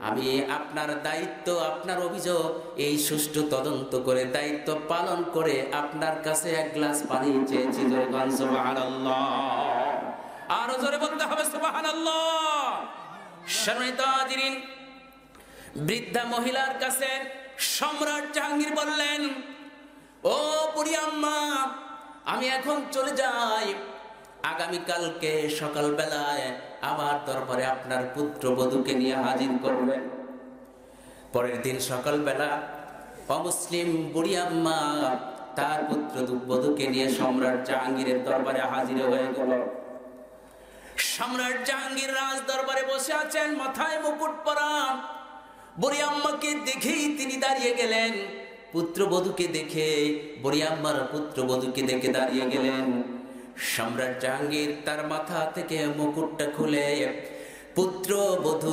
আমি আপনার দায়িত্ব, আপনার অভিযোগ এই সুষ্ঠু তদন্ত করে দায়িত্ব পালন করে আপনার কাছে এক গ্লাস পানি চেয়েছি। সুবহানাল্লাহ, আরো জোরে বলতে হবে সুবহানাল্লাহ। সম্মানিত হাজিরিন, বৃদ্ধা মহিলার কাছে সম্রাট জাহাঙ্গীর বললেন, ও বুড়ি আম্মা, আমি এখন চলে যাই, আগামীকালকে সকালবেলায় আমার দরবারে আপনার পুত্রবধূকে নিয়ে হাজির করবেন। পরের দিন সকালবেলা অমুসলিম বুড়ি আম্মা তার পুত্রবধূকে নিয়ে সম্রাট জাহাঙ্গীরের দরবারে হাজির হয়ে গেল। সম্রাট জাহাঙ্গীর রাজ দরবারে বসে আছেন, মাথায় মুকুট পরা। বুড়ি আম্মাকে দেখেই তিনি দাঁড়িয়ে গেলেন, পুত্রবধূকে দেখে বুড়ি আম্মার পুত্রবধূকে দেখে দাঁড়িয়ে গেলেন। সম্রাট জাহাঙ্গীর তার মাথা থেকে মুকুটটা খুলে পুত্রবধূ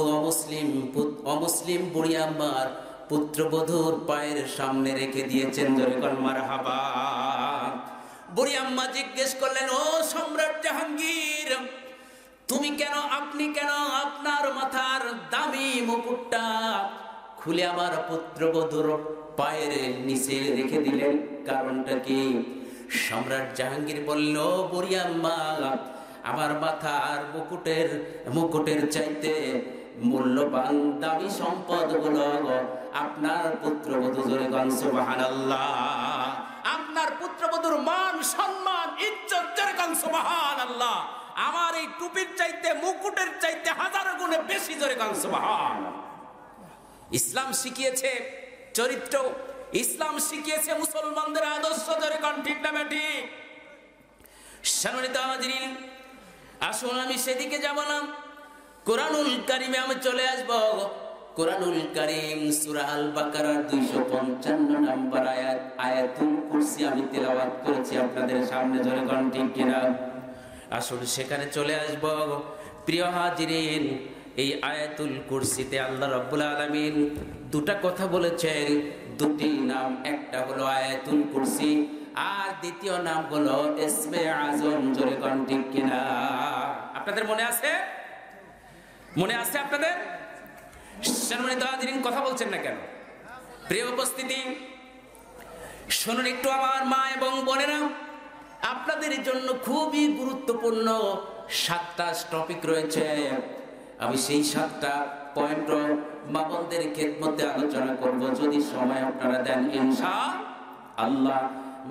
অমুসলিম বুড়ি আম্মার পুত্রবধূর পায়ের সামনে রেখে দিয়েছেন। জোরে বলেন মারহাবা। বুড়ি আম্মা জিজ্ঞেস করলেন, ও সম্রাট জাহাঙ্গীর, আপনি কেন আপনার মাথার দামি মুকুটটা খুলে আমার পুত্রবধূর পায়ের নিচে রেখে দিলেন? কারণটা কি? সম্রাট জাহাঙ্গীর বলল, বুড়ি আম্মা, আমার মাথার মুকুটের চাইতে মূল্যবান দামি সম্পদ হলো আপনার পুত্রবধূ। জোরে বলেন সুবহানাল্লাহ। আপনার পুত্রবধূর মান, সম্মান, ইজ্জত। জোরে বলেন সুবহানাল্লাহ। আমার এই টুপির চাইতে, মুকুটের চাইতে হাজার গুণে বেশি। জোরে বলেন সুবহানাল্লাহ। ইসলাম শিখিয়েছে চরিত্র, ইসলাম শিখিয়েছে মুসলমানদের আদর্শ। জোরে বলেন ঠিক না ঠিক? সম্মানিত হাজিরিন, আসুন আমি সেদিকে যাব না, কোরআনুল কারিমে আমি চলে আসব। কোরআনুল কারিম সূরা আল বাকারার 255 নম্বর আয়াতুল কুরসি আমি তেলাওয়াত করেছি আপনাদের সামনে। জোরে বলেন ঠিক কিনা? আসুন সেখানে চলে আসব। প্রিয় হাজিরিন, এই আয়াতুল কুরসিতে আল্লাহ রাব্বুল আলামিন দুটা কথা বলেছেন, দুটি নাম। একটা হলো আয়াতুল কুরসি, আর দ্বিতীয় নাম হলো ইসমে আজম। জোরে বলেন ঠিক কিনা? আপনাদের মনে আছে? মনে আছে আপনাদের? সম্মানিত হাজিরিন, কথা বলছেন না কেন? প্রিয় উপস্থিতি, শুনুন একটু আমার মা এবং বোনেরা, আপনাদের জন্য খুবই গুরুত্বপূর্ণ 7টা টপিক রয়েছে। আমি সেই 7টা পয়েন্ট মা বোনদের খেদমতে আলোচনা করব, যদি সময় আপনারা দেন ইনশাআল্লাহ।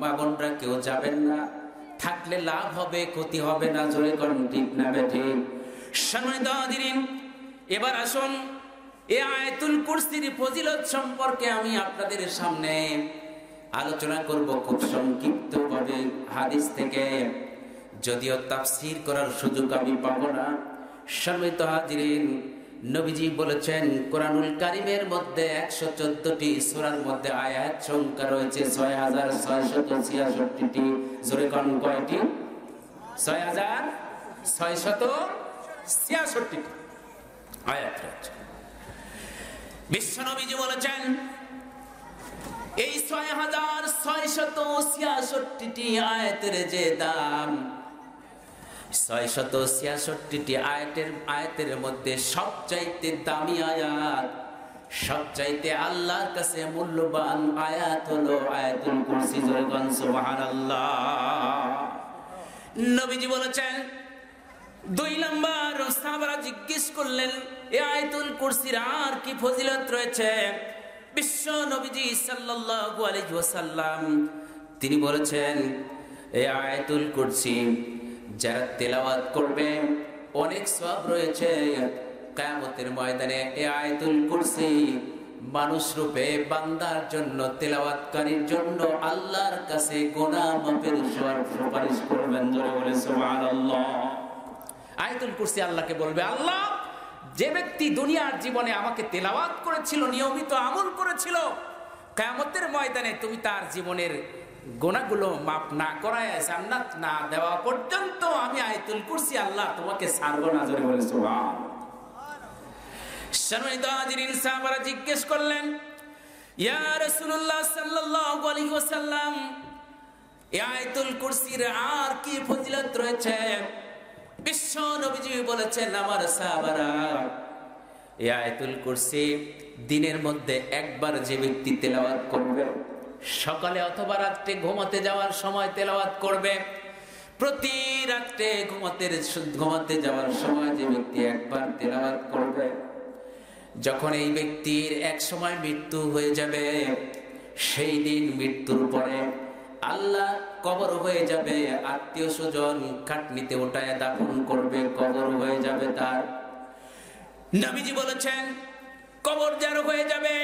মা বোনরা কেউ যাবেন না, থাকলে লাভ হবে, ক্ষতি হবে না। জোরে বলেন ঠিক না ঠিক? সম্মানিত হাজিরিন, এবার আসুন এই আয়াতুল কুরসির ফজিলত সম্পর্কে আমি আপনাদের সামনে আলোচনা করব খুব সংক্ষিপ্ত ভাবে হাদিস থেকে, যদিও তাফসীর করার সুযোগ আমি পাবো না। সম্মানিত হাজিরিন, নবীজি বলেছেন কোরআনুল কারীমের মধ্যে 114টি সূরার মধ্যে আয়াত সংখ্যা রয়েছে 6666টি। জোরে কোন কয়টি? 6666টি আয়াত রয়েছে। বিশ্ব নবীজি বলেছেন এই 6666টি আয়াতের যে দাম, 666টি আয়াতের মধ্যে সবচাইতে দামি আয়াত, সবচাইতে আল্লাহর কাছে মূল্যবান আয়াত হলো আয়াতুল কুরসি। জোরে বলেন সুবহানাল্লাহ। নবীজি বলেছেন 2 নাম্বার, সাহাবারা জিজ্ঞেস করলেন এই আয়াতুল কুরসির আর কি ফজিলত রয়েছে? বিশ্ব নবীজি সাল্লাল্লাহু আলাইহি ওয়াসাল্লাম তিনি বলেছেন এই আয়াতুল কুরসি যারা তেলাওয়াত করবে অনেক সওয়াব রয়েছে। কিয়ামতের ময়দানে এই আয়াতুল কুরসি মানুষ রূপে বান্দার জন্য, তেলাওয়াতকারীর জন্য আল্লাহর কাছে গুনাহ মাফের সুপারিশ করবেন। জোরে বলে সুবহানাল্লাহ। আয়াতুল কুরসি আল্লাহকে বলবে, আল্লাহ, যে ব্যক্তি দুনিয়ার জীবনে আমাকে তেলাওয়াত করেছিল, নিয়মিত আমল করেছিল, কিয়ামতের ময়দানে তুমি তার জীবনের গুনাহগুলো মাফ না করায় জান্নাত না দেওয়া পর্যন্ত আমি আয়াতুল কুরসি আল্লাহ তোমাকে ছাড়ব না। জোরে বলে সুবহানাল্লাহ। সম্মানিত হাজিরিন, সাহাবারা জিজ্ঞেস করলেন, ইয়া রাসূলুল্লাহ সাল্লাল্লাহু আলাইহি ওয়াসাল্লাম, এই আয়াতুল কুরসির আর কি ফজিলত রয়েছে? বিশ্ব নবীজি বলেছেন, আমার সাহাবারা, এই আয়াতুল কুরসি দিনের মধ্যে একবার যে ব্যক্তি তেলাওয়াত করবে, সকালে অথবা রাত্রে ঘুমাতে যাওয়ার সময় তেলাওয়াত করবে, প্রতি রাত্রে ঘুমাতে যাওয়ার সময় যে ব্যক্তি একবার তেলাওয়াত করবে, যখন এই ব্যক্তির এক সময় মৃত্যু হয়ে যাবে, সেই দিন মৃত্যুর পরে আল্লাহ কবর হয়ে যাবে, আত্মীয় স্বজন খাটনিতে উঠায় দাফন করবে, কবর হয়ে যাবে তার। নবীজি বলেছেন, কবর যার হয়ে যাবে,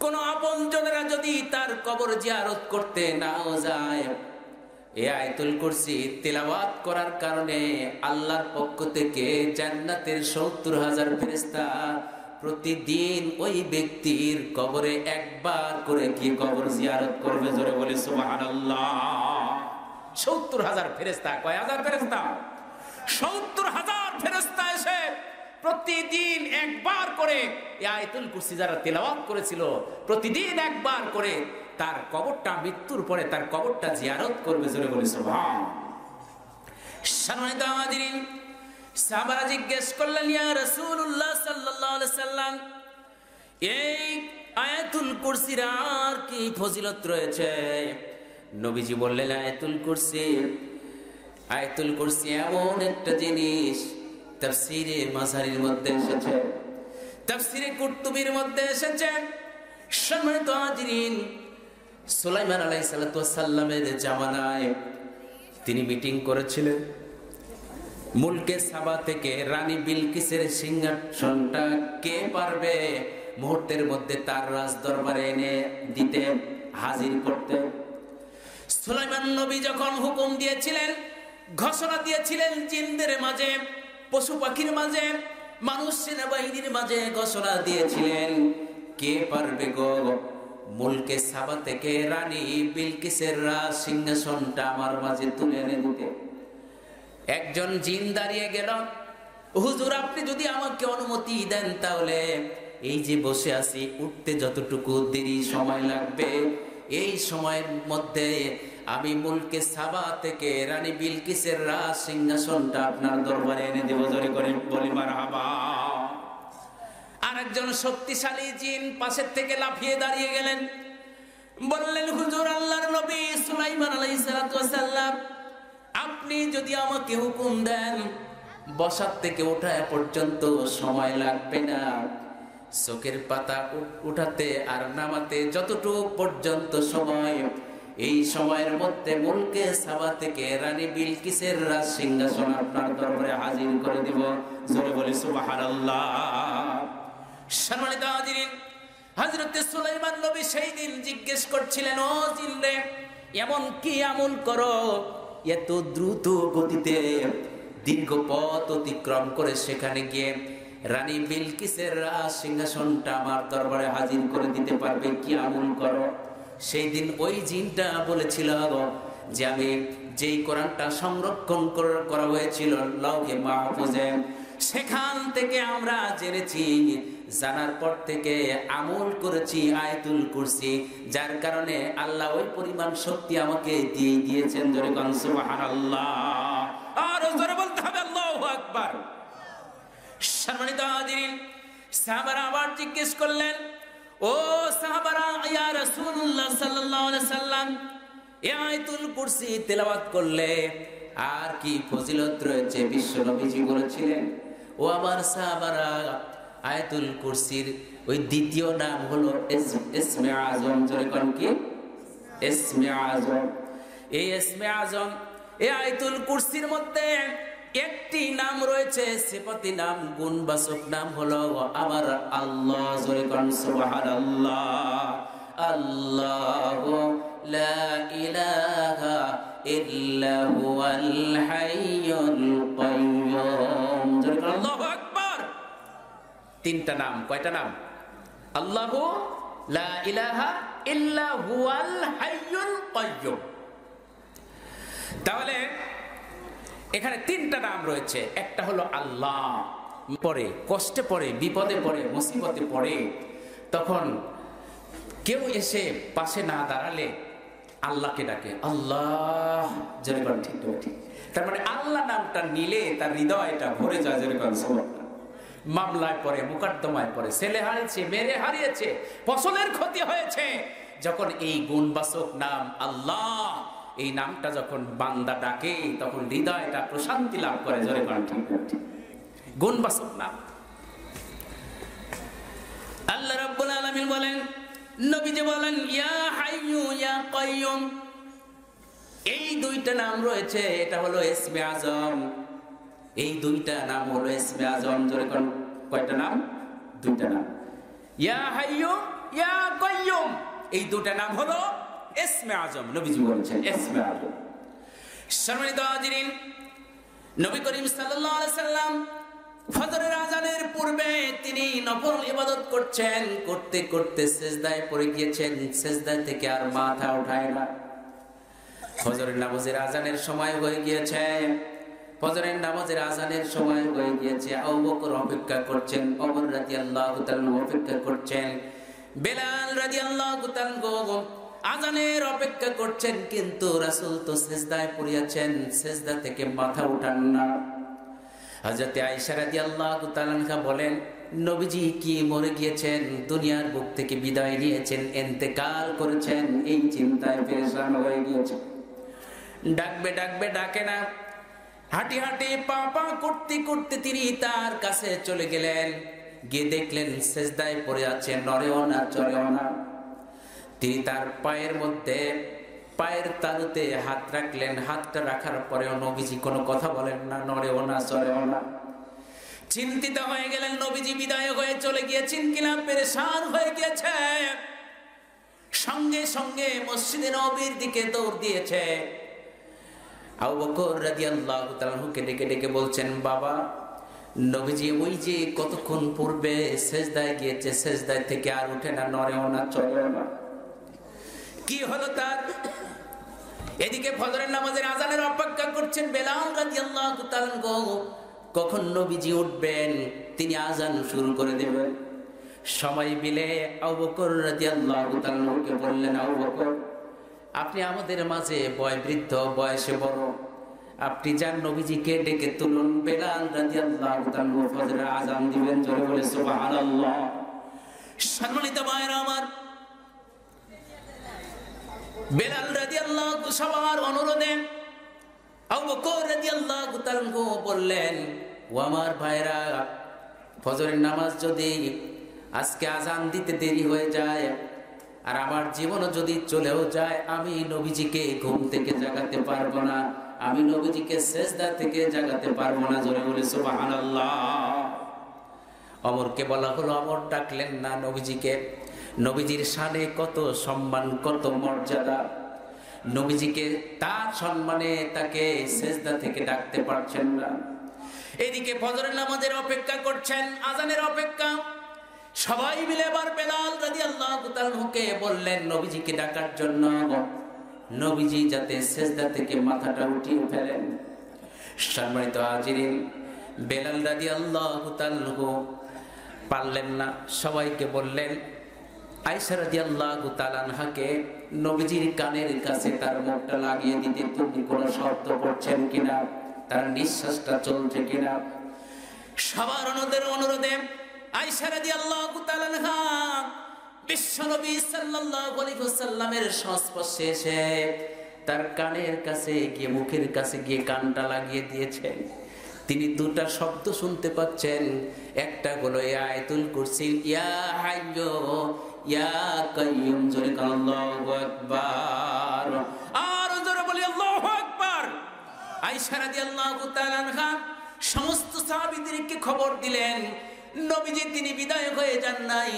কোন আপনজনেরা যদি তার কবর জিয়ারত করতে নাও যায়, এই আয়াতুল কুরসি তেলাওয়াত করার কারণে আল্লাহর পক্ষ থেকে জান্নাতের 70,000 ফেরেশতা প্রতিদিন ওই ব্যক্তির কবরে একবার করে কি কবর জিয়ারত করবে। জোরে বলি সুবহানাল্লাহ। 70,000 ফেরেশতা। কয় হাজার ফেরেশতা? 70,000 ফেরেশতা এসে প্রতিদিন একবার করে এই আয়াতুল কুরসি যারা তেলাওয়াত করেছিল, প্রতিদিন একবার করে তার কবরটা, মৃত্যুর পরে তার কবরটা জিয়ারত করবে। জোরে বলি সুবহানাল্লাহ। সম্মানিত হাজিরিন, সাহাবারা জিজ্ঞেস করলেন, ইয়া রাসূলুল্লাহ সাল্লাল্লাহু আলাইহি সাল্লাম, এই আয়াতুল কুরসির আর কি ফজিলত রয়েছে? নবীজি বললেন, আয়াতুল কুরসি এমন একটা জিনিস, তাফসীরে মাঝারির মধ্যে এসেছে, তাফসীরে কুরতুবীর মধ্যে এসেছে। সম্মানিত হাজিরিন, সুলাইমান আলাইহিস সালাতু ওয়াস সালামের জামানায় তিনি মিটিং করেছিলেন, মুলকে সাবা থেকে রানী বিলকিসের সিংহাসনটা কে পারবে মুহূর্তের মধ্যে তার রাজ দরবারে এনে দিতে, হাজির করতে। সুলাইমান নবী যখন হুকুম দিয়েছিলেন, ঘোষণা দিয়েছিলেন, জিনদের মাঝে, পশু পাখির মাঝে, মানুষ সেনাবাহিনীর মাঝে ঘোষণা দিয়েছিলেন, কে পারবে গো মুলকে সাবা থেকে রানী বিলকিসের রাজ সিংহাসনটা আমার মাঝে তুলে এনে দিতে। একজন জিন দাঁড়িয়ে গেল, হুজুর, আপনি যদি আমাকে অনুমতি দেন, তাহলে এই যে বসে আছি, উঠতে যতটুকু দেরি সময় লাগবে, এই সময়ের মধ্যে আমি মুলকে সাবা থেকে রানী বিলকিসের রাজ সিংহাসনটা আপনার দরবারে এনে দেব। জোরে করে বলি মারহাবা। আরেকজন শক্তিশালী জিন পাশের থেকে লাফিয়ে দাঁড়িয়ে গেলেন, বললেন, হুজুর, আল্লাহর নবী সুলাইমান আলাইহিস সালাতু ওয়াস সালাম, আপনি যদি আমাকে হুকুম দেন, বসার থেকে ওঠায় পর্যন্ত সময় লাগবে না, চোখের পাতা উঠাতে আর নামাতে যতটুকু পর্যন্ত সময়, এই সময়ের মধ্যে মুলকে সাবা থেকে রানী বিলকিসের রাজ সিংহাসন আপনার দরবারে হাজির করে দিব। জোরে বলি সুবহানাল্লাহ। সম্মানিত হাজিরিন, হযরত সুলাইমান নবী সেই দিন জিজ্ঞেস করছিলেন, ও জিনরে, এমন কি আমল করো এত দ্রুত গতিতে দীর্ঘ পথ অতিক্রম করে সেখানে গিয়ে রানী বিলকিসের রাজ সিংহাসনটা আমার দরবারে হাজির করে দিতে পারবে? কি আমল করো? সেই দিন ওই জিনটা বলেছিল যে আমি যেই কোরআনটা সংরক্ষণ করা হয়েছিল লাউহে মাহফুজে, সেখান থেকে আমরা জেনেছি, জানার পর থেকে আমল করেছি আয়াতুল কুরসি, যার কারণে আল্লাহ ওই পরিমাণ শক্তি আমাকে দিয়ে দিয়েছেন। জোরে কোন সুবহানাল্লাহ। আর জোরে বলতে হবে আল্লাহু আকবার। সম্মানিত হাজিরিন, সাহাবারা আবার জিজ্ঞেস করলেন, ও সাহাবারা, ইয়া রাসূলুল্লাহ সাল্লাল্লাহু আলাইহি সাল্লাম, এই আয়াতুল কুরসি তেলাওয়াত করলে আর কি ফজিলত রয়েছে? বিশ্ব নবীজি বলেছিলেন, ও আমার সাহাবারা, আয়াতুল কুরসির ওই দ্বিতীয় নাম হলো ইসমে আজম। জোরে কোন কি? ইসমে আজম। এই ইসমে আজম, এই আয়াতুল কুরসির মধ্যে একটি নাম রয়েছে, সিফাতি নাম, গুণবাচক নাম হলো আমার আল্লাহ। জোরে কোন সুবহানাল্লাহ। আল্লাহু লা ইলাহা ইল্লা হুয়াল হাইয়ুল কাইয়্যুম। জোরে কোন আল্লাহু আকবার। তিনটা নাম, কয়টা নাম? আল্লাহু লা ইলাহা ইল্লা হুয়াল হাইয়ুল কাইয়্যুম। তাহলে এখানে তিনটা নাম রয়েছে। একটা হলো আল্লাহ, পরে কষ্টে পড়ে, বিপদে পড়ে, মুসিবতে পড়ে, তখন কেউ এসে পাশে না দাঁড়ালে আল্লাহকে ডাকে আল্লাহ। জোরে বলেন ঠিক ঠিক। তার মানে আল্লাহ নামটা নিলে তার হৃদয়টা ভরে যায়। জোরে বলেন সুবহানাল্লাহ। মামলায় পড়ে, মুকদ্দমায় পড়ে, ছেলে হারিয়েছে, মেয়ে হারিয়েছে, ফসলের ক্ষতি হয়েছে, যখন এই গুণবাচক নাম আল্লাহ, এই নামটা যখন বান্দা ডাকে তখন হৃদয়টা প্রশান্তি লাভ করে। জোরে বলেন ঠিক ঠিক। গুণবাচক নাম। আল্লাহ রাব্বুল আলামিন বলেন, নবীজি বলেন ইয়া হাইয়ু ইয়া কাইয়ুম। এই দুইটা নাম রয়েছে, এটা হলো ইসমে আজম। এই দুইটা নাম হলো ইসমে আজম। জোরে কোন কয়টা নাম? দুইটা নাম। ইয়া হাইয়ু ইয়া কাইয়ুম, এই দুইটা নাম হলো ইসমে আজম। নবীজি বলেছেন ইসমে আজম। সম্মানিত হাজিরিন, নবী করিম সাল্লাল্লাহু আলাইহি সাল্লাম ফজরের আজানের পূর্বে তিনি নফল ইবাদত করছেন, করতে করতে সিজদায় পড়ে গিয়েছেন। সিজদা থেকে আর মাথা উঠায় না। ফজরের নামাজের আজানের সময় হয়ে গিয়েছে। ফজরের নামাজের আজানের সময় হয়ে গিয়েছে। আবু বকর অপেক্ষা করছেন, ওমর রাদিয়াল্লাহু তাআলা অপেক্ষা করছেন, বেলাল রাদিয়াল্লাহু তাআলা আজানের অপেক্ষা করছেন, কিন্তু রাসূল তো সিজদায় পড়িয়াছেন, সিজদা থেকে মাথা উঠান না। হযরত আয়েশা রাদিয়াল্লাহু তাআলা বলেন, নবীজি কি মরে গিয়েছেন, দুনিয়ার বুক থেকে বিদায় নিয়েছেন, ইন্তেকাল করেছেন, এই চিন্তায় পেরেশান হয়ে গিয়েছে। ডাকবে ডাকবে ডাকে না। হাঁটি হাঁটি পা পা করতে করতে তিনি তার কাছে চলে গেলেন। গিয়ে দেখলেন সিজদায় পড়ে আছে, নড়েও না চড়েও না। তিনি তার পায়ের মধ্যে, পায়ের তালুতে হাত রাখলেন। হাতটা রাখার পরেও নবীজি কোনো কথা বলেন না, নড়েও না চড়েও না। চিন্তিত হয়ে গেলেন, নবীজি বিদায় হয়ে চলে গিয়েছেন কিনা, পেরেশান হয়ে গিয়েছে। সঙ্গে সঙ্গে মসজিদে নববীর দিকে দৌড় দিয়েছে। আবু বকর রাদিয়াল্লাহু তাআলা ডেকে ডেকে বলছেন, বাবা, নবীজি ওই যে কতক্ষণ পূর্বে সিজদায় গিয়েছে, সিজদায় থেকে আর উঠে না, নড়েও না চড়েও না। কি হলো তার? এদিকে ফজরের নামাজের আজানের অপেক্ষা করছেন বেলাল রাদিয়াল্লাহু তাআলা, কখন নবীজি উঠবেন, তিনি আজান শুরু করে দেবেন। সময় মিলে আবু বকর রাদিয়াল্লাহু তাআলাকে বললেন, আবু বকর, আপনি আমাদের মাঝে বয়োবৃদ্ধ, বয়সে বড়, আপনি যান নবীজিকে ডেকে তুলুন। বেলাল রাদিয়াল্লাহু তাআলা ফজরের আজান দিবেন। জোরে বলে সুবহানাল্লাহ। সম্মানিত ভাইরা আমার, বেলাল রাদিয়াল্লাহু সবার অনুরোধে আবু বকর রাদিয়াল্লাহু তাআলা বললেন, ও আমার ভাইরা, ফজরের নামাজ যদি আজকে আজান দিতে দেরি হয়ে যায় আর আমার জীবনও যদি চলেও যায়, আমি নবীজিকে ঘুম থেকে জাগাতে পারবো না, আমি নবীজিকে সিজদা থেকে জাগাতে পারবো না। জোরে বলে সুবহানাল্লাহ। ওমরকে বলা হলো, ওমর ডাকলেন না নবীজিকে। নবীজির শানে কত সম্মান, কত মর্যাদা, নবীজিকে তার সম্মানে তাকে সিজদা থেকে ডাকতে পারছেন না। এদিকে ফজরের নামাজের অপেক্ষা করছেন, আজানের অপেক্ষা। সবাই মিলে এবার বেলাল রাদিয়াল্লাহু তাআলাকে বললেন নবীজিকে ডাকার জন্য, নবীজি যাতে সিজদা থেকে মাথাটা উঠিয়ে ফেলেন। সম্মানিত হাজিরিন, বেলাল রাদিয়াল্লাহু তাআলা পারলেন না, সবাইকে বললেন, আয়েশা রাদিয়াল্লাহু তাআলা আনহাকে নবীজির কানের কাছে তার মুখটা লাগিয়ে দিতে, তুমি কোনো শব্দ করছেন কিনা, তার নিঃশ্বাসটা চলছে কিনা। সবার অনুরোধে আয়েশা রাদিয়াল্লাহু তাআলা আনহা বিশ্বনবী সাল্লাল্লাহু আলাইহি ওয়াসাল্লামের সংস্পর্শে এসে তার কানের কাছে গিয়ে, মুখের কাছে গিয়ে কানটা লাগিয়ে দিয়েছেন। তিনি দুটা শব্দ শুনতে পাচ্ছেন, একটা হলো আয়াতুল কুরসি, ইয়া হাইয়ু ইয়া কাইয়ুম। জোরে আল্লাহু আকবার। আর জোরে বলি আয়েশা রাদিয়াল্লাহু তাআলা আনহা সমস্ত সাহাবীদেরকে খবর দিলেন, নবীজি তিনি বিদায় হয়ে যান নাই,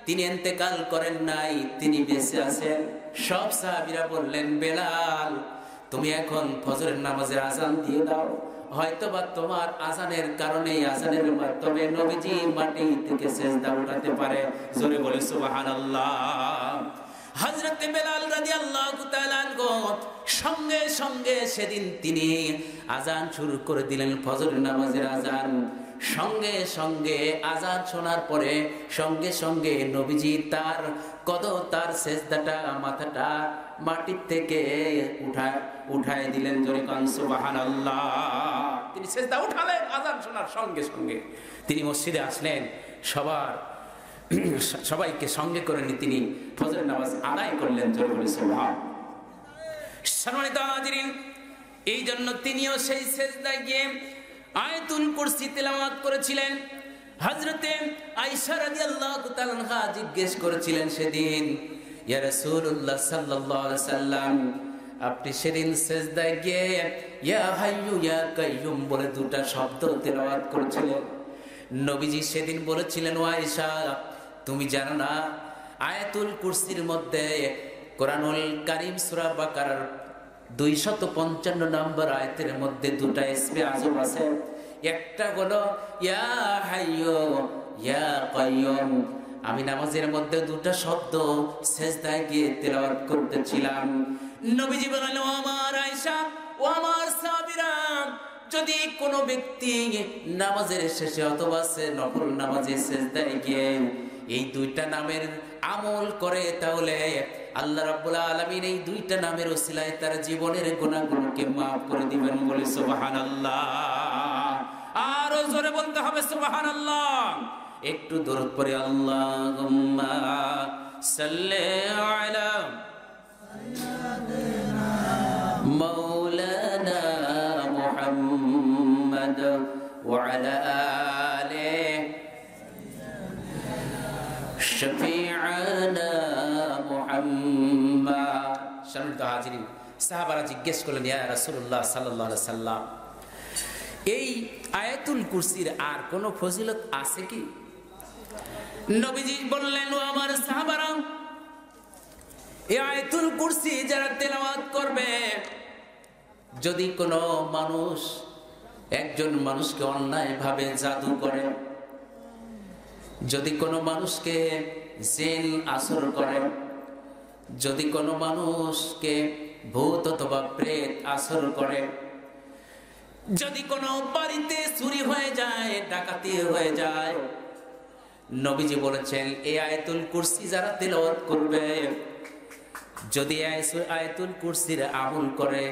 তিনি ইন্তেকাল করেন নাই, তিনি বেঁচে আছেন। সব সাহাবীরা বললেন, বেলাল তুমি এখন ফজরের নামাজের আজান দিয়ে দাও, হয়তোবা তোমার আজানের কারণে, আজানের মাধ্যমে নবীজি মাটি থেকে সিজদা উঠাতে পারে। জোরে বলে সুবহানাল্লাহ। হযরত বেলাল রাদিয়াল্লাহু তাআলা আনহু সঙ্গে সঙ্গে সেদিন তিনি আজান শুরু করে দিলেন, ফজরের নামাজের আজান। সঙ্গে সঙ্গে আজান শোনার পরে সঙ্গে সঙ্গে নবীজি তার তার সিজদাটা, মাথাটা মাটির থেকে উঠায় দিলেন। জোরে কান সুবহানাল্লাহ। তিনি সিজদা উঠালেন আজান শোনার সঙ্গে সঙ্গে। তিনি মসজিদে আসলেন, সবাইকে সঙ্গে করে নিয়ে তিনি ফজরের নামাজ আদায় করলেন। জোরে বলে সুবহান। সম্মানিত হাজিরিন, এই জন্য তিনিও সেই সিজদায় গিয়ে আয়াতুল কুরসি তেলাওয়াত করেছিলেন। হযরতে আয়েশা রাদিয়াল্লাহু তাআলা আনহা জিজ্ঞেস করেছিলেন সেদিন, ইয়া রাসূলুল্লাহ সাল্লাল্লাহু আলাইহি সাল্লাম, আপনি সেদিন সিজদায় গিয়ে ইয়া হাইয়ু ইয়া কাইয়ুম বলে দুটো শব্দ তেলাওয়াত করেছিলেন। নবীজি সেদিন বলেছিলেন, ও আয়েশা তুমি জানো না আয়াতুল কুরসির মধ্যে কোরআনুল কারীম সূরা বাকারার 255 নম্বর আয়াতের মধ্যে দুটো ইসমে আযম আছে। একটা হলো ইয়া হাইয়ু ইয়া কাইয়ুম। আমি নামাজের মধ্যে দুটো শব্দ সিজদায় গিয়ে তেলাওয়াত করতেছিলাম। নবীজি বললেন, ও আমার আয়েশা, ও আমার সাহাবীরা, যদি কোনো ব্যক্তি নামাজের শেষে অথবা নফল নামাজে সিজদায় গিয়ে এই দুইটা নামের আমল করে, তাহলে আল্লাহ রাব্বুল আলামিন এই দুইটা নামের ওসিলায় তার জীবনের গুনাহগুলোকে maaf করে দিবেন। বলে সুবহানাল্লাহ। আরো জোরে বলতে হবে সুবহানাল্লাহ। একটু দরুদ পড়ে, আল্লাহুম্মা সাল্লি আলা মাওলানা মুহাম্মদ ওয়া আলা আলিহি শফিআনা মুহাম্মদ। সম্মানিত হাজিরিন, সাহাবারা জিজ্ঞেস করলেন, ইয়া রাসূলুল্লাহ সাল্লাল্লাহু আলাইহি সাল্লাম, এই আয়াতুল কুরসির আর কোন ফজিলত আছে কি? নবীজি বললেন, ও আমার সাহাবারা, এই আয়াতুল কুরসি যারা তেলাওয়াত করবে, যদি কোনো মানুষ একজন মানুষকে অন্যায়ভাবে জাদু করে, যদি কোনো মানুষকে জিন আসর করে, যদি কোনো মানুষকে ভূত অথবা প্রেত আসর করে, যদি কোনো বাড়িতে চুরি হয়ে যায়, ডাকাতি হয়ে যায়, নবীজি বলেছেন এই আয়াতুল কুরসি যারা তেলাওয়াত করবে, যদি আয়াতুল কুরসির আমল করে,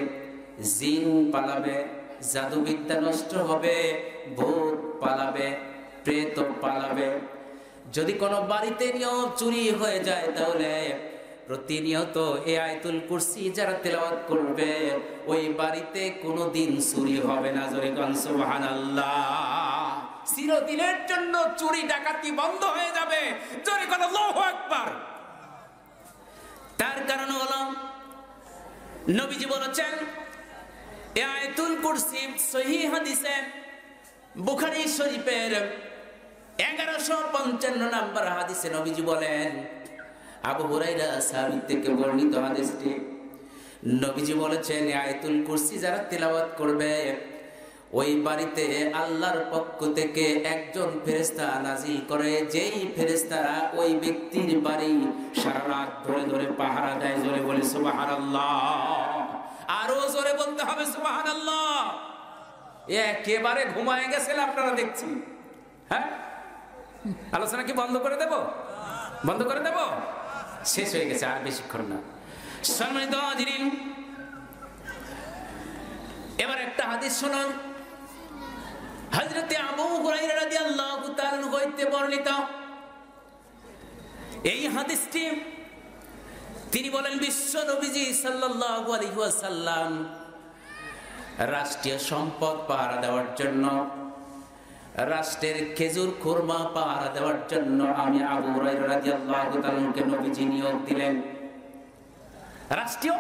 জিন পালাবে, জাদুবিদ্যা নষ্ট হবে, ভূত পালাবে, প্রেত পালাবে। যদি কোনো বাড়িতে নিয়েও চুরি হয়ে যায়, তাহলে প্রতিনিয়ত এই আয়াতুল কুরসি যারা তেলাওয়াত করবে, ওই বাড়িতে কোনোদিন চুরি হবে না। জোরে কোন সুবহানাল্লাহ। চিরদিনের জন্য চুরি ডাকাতি বন্ধ হয়ে যাবে। জোরে কোন আল্লাহু আকবার। তার কারণ হলো নবীজি বলেছেন, এই আয়াতুল কুরসি সহিহ হাদিসে বুখারী শরীফের 1155 নম্বর হাদিসে নবীজি বলেন, আবু হুরায়রা সাহাবী থেকে বর্ণিত হাদিসটি, নবীজি বলেছেন আয়াতুল কুরসি যারা তেলাওয়াত করবে, ওই বাড়িতে আল্লাহর পক্ষ থেকে একজন ফেরেশতা নাজিল করে, যেই ফেরেশতারা ওই ব্যক্তির বাড়ি সারা রাত ধরে ধরে পাহারা দেয়। জোরে বলে সুবহানাল্লাহ। আরো জোরে বলতে হবে সুবহানাল্লাহ। একেবারে ঘুমায় গেছেন আপনারা দেখছি। হ্যাঁ, আলোচনা কি বন্ধ করে দেব? বন্ধ করে দেব? শেষ হয়ে গেছে, আর বেশিক্ষণ না। সম্মানিত হাজিরিন, এবার একটা হাদিস শুনুন। হযরতে আবু হুরায়রা রাদিয়াল্লাহু তাআলা হইতে বর্ণিত এই হাদিসটি, তিনি বলেন, বিশ্ব নবীজি সাল্লাল্লাহু আলাইহি ওয়াসাল্লাম রাষ্ট্রীয় সম্পদ পাহারা দেওয়ার জন্য, রাষ্ট্রের খেজুর খুরমা পাহারা দেওয়ার জন্য আমি আবু হুরায়রা রাদিয়াল্লাহু তাআলাকে নবীজি নিয়োগ দিলেন। রাষ্ট্রীয়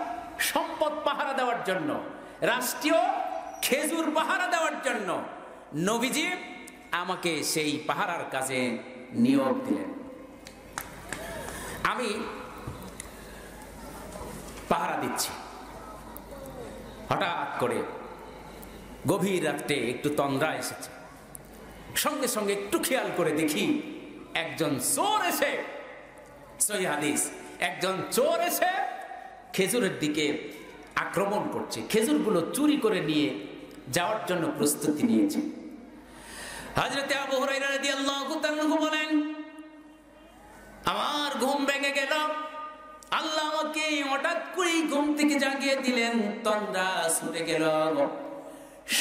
সম্পদ পাহারা দেওয়ার জন্য, রাষ্ট্রীয় খেজুর পাহারা দেওয়ার জন্য নবীজি আমাকে সেই পাহারার কাজে নিয়োগ দিলেন। আমি পাহারা দিচ্ছি, হঠাৎ করে গভীর রাত্রে একটু তন্দ্রা এসেছে। সঙ্গে সঙ্গে একটু খেয়াল করে দেখি একজন চোর এসে, সহিহ হাদিস, একজন চোর এসে খেজুরের দিকে আক্রমণ করছে, খেজুরগুলো চুরি করে নিয়ে যাওয়ার জন্য প্রস্তুতি নিয়েছে। হযরত আবু হুরায়রা রাদিয়াল্লাহু তাআলা বলেন, আমার ঘুম ভেঙে গেল, আল্লাহ আমাকে হঠাৎ করে ঘুম থেকে জাগিয়ে দিলেন, তন্দ্রা ছুটে গেল।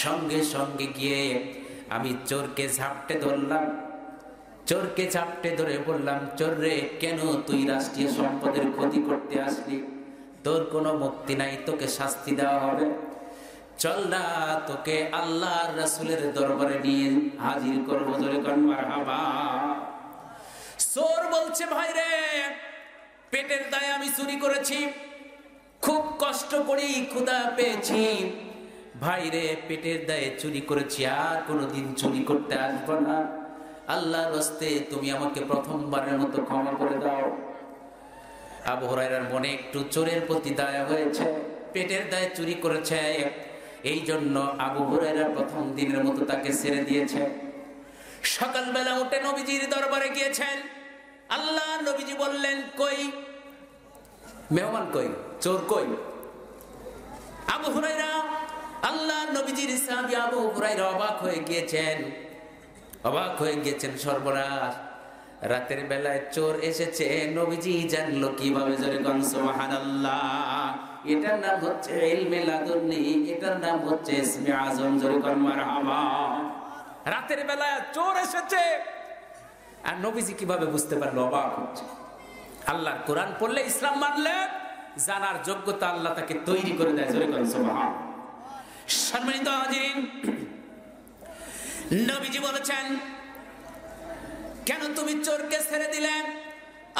সঙ্গে সঙ্গে গিয়ে আমি চোরকে ঝাপটে ধরলাম, চোরকে ঝাপটে ধরে বললাম, চোর রে, কেন তুই রাষ্ট্রীয় সম্পদের ক্ষতি করতে আসলি? তোর কোনো মুক্তি নাই, তোকে শাস্তি দেওয়া হবে। চল না, তোকে আল্লাহর রাসূলের দরবারে নিয়ে হাজির করবো। জোরে কোন মারহাবা। চোর বলছে, ভাই রে, পেটের দায়ে আমি চুরি করেছি, খুব কষ্ট করে ক্ষুধা পেয়েছি, ভাই রে, পেটের দায়ে চুরি করেছি, আর কোনোদিন চুরি করতে আসবো না। আল্লাহর রাস্তে তুমি আমাকে প্রথমবারের মতো ক্ষমা করে দাও। আবু হুরায়রার মনে একটু চোরের প্রতি দয়া হয়েছে, পেটের দায়ে চুরি করেছে, এই জন্য আবু হুরায়রা প্রথম দিনের মতো তাকে ছেড়ে দিয়েছে। সকালবেলা উঠে নবীজির দরবারে গিয়েছেন। আল্লাহ নবীজি বললেন, কই মেহমান, কই চোর, কই? আবু হুরায়রা, আল্লাহ নবীজির সাহাবী আবু হুরায়রা অবাক হয়ে গিয়েছেন, অবাক হয়ে গিয়েছেন। সর্বনাশ, রাতের বেলায় চোর এসেছে, নবীজি জানলো কিভাবে? জোরে কোন সুবহানাল্লাহ। এটার নাম হচ্ছে ইলমে লাদুন্নি, এটার নাম হচ্ছে ইসমে আজম। জোরে কোন মারহাবা। রাতের বেলায় চোর এসেছে, আর নবীজি কিভাবে বুঝতে পারলো? অবাক হচ্ছে। আল্লাহর কোরআন পড়লে, ইসলাম মানলে জানার যোগ্যতা আল্লাহ তাকে তৈরি করে দেয়। জোরে কোন সুবহান। সম্মানিত হাজিরিন, নবীজি বলেছেন, কেন তুমি চোরকে ছেড়ে দিলেন?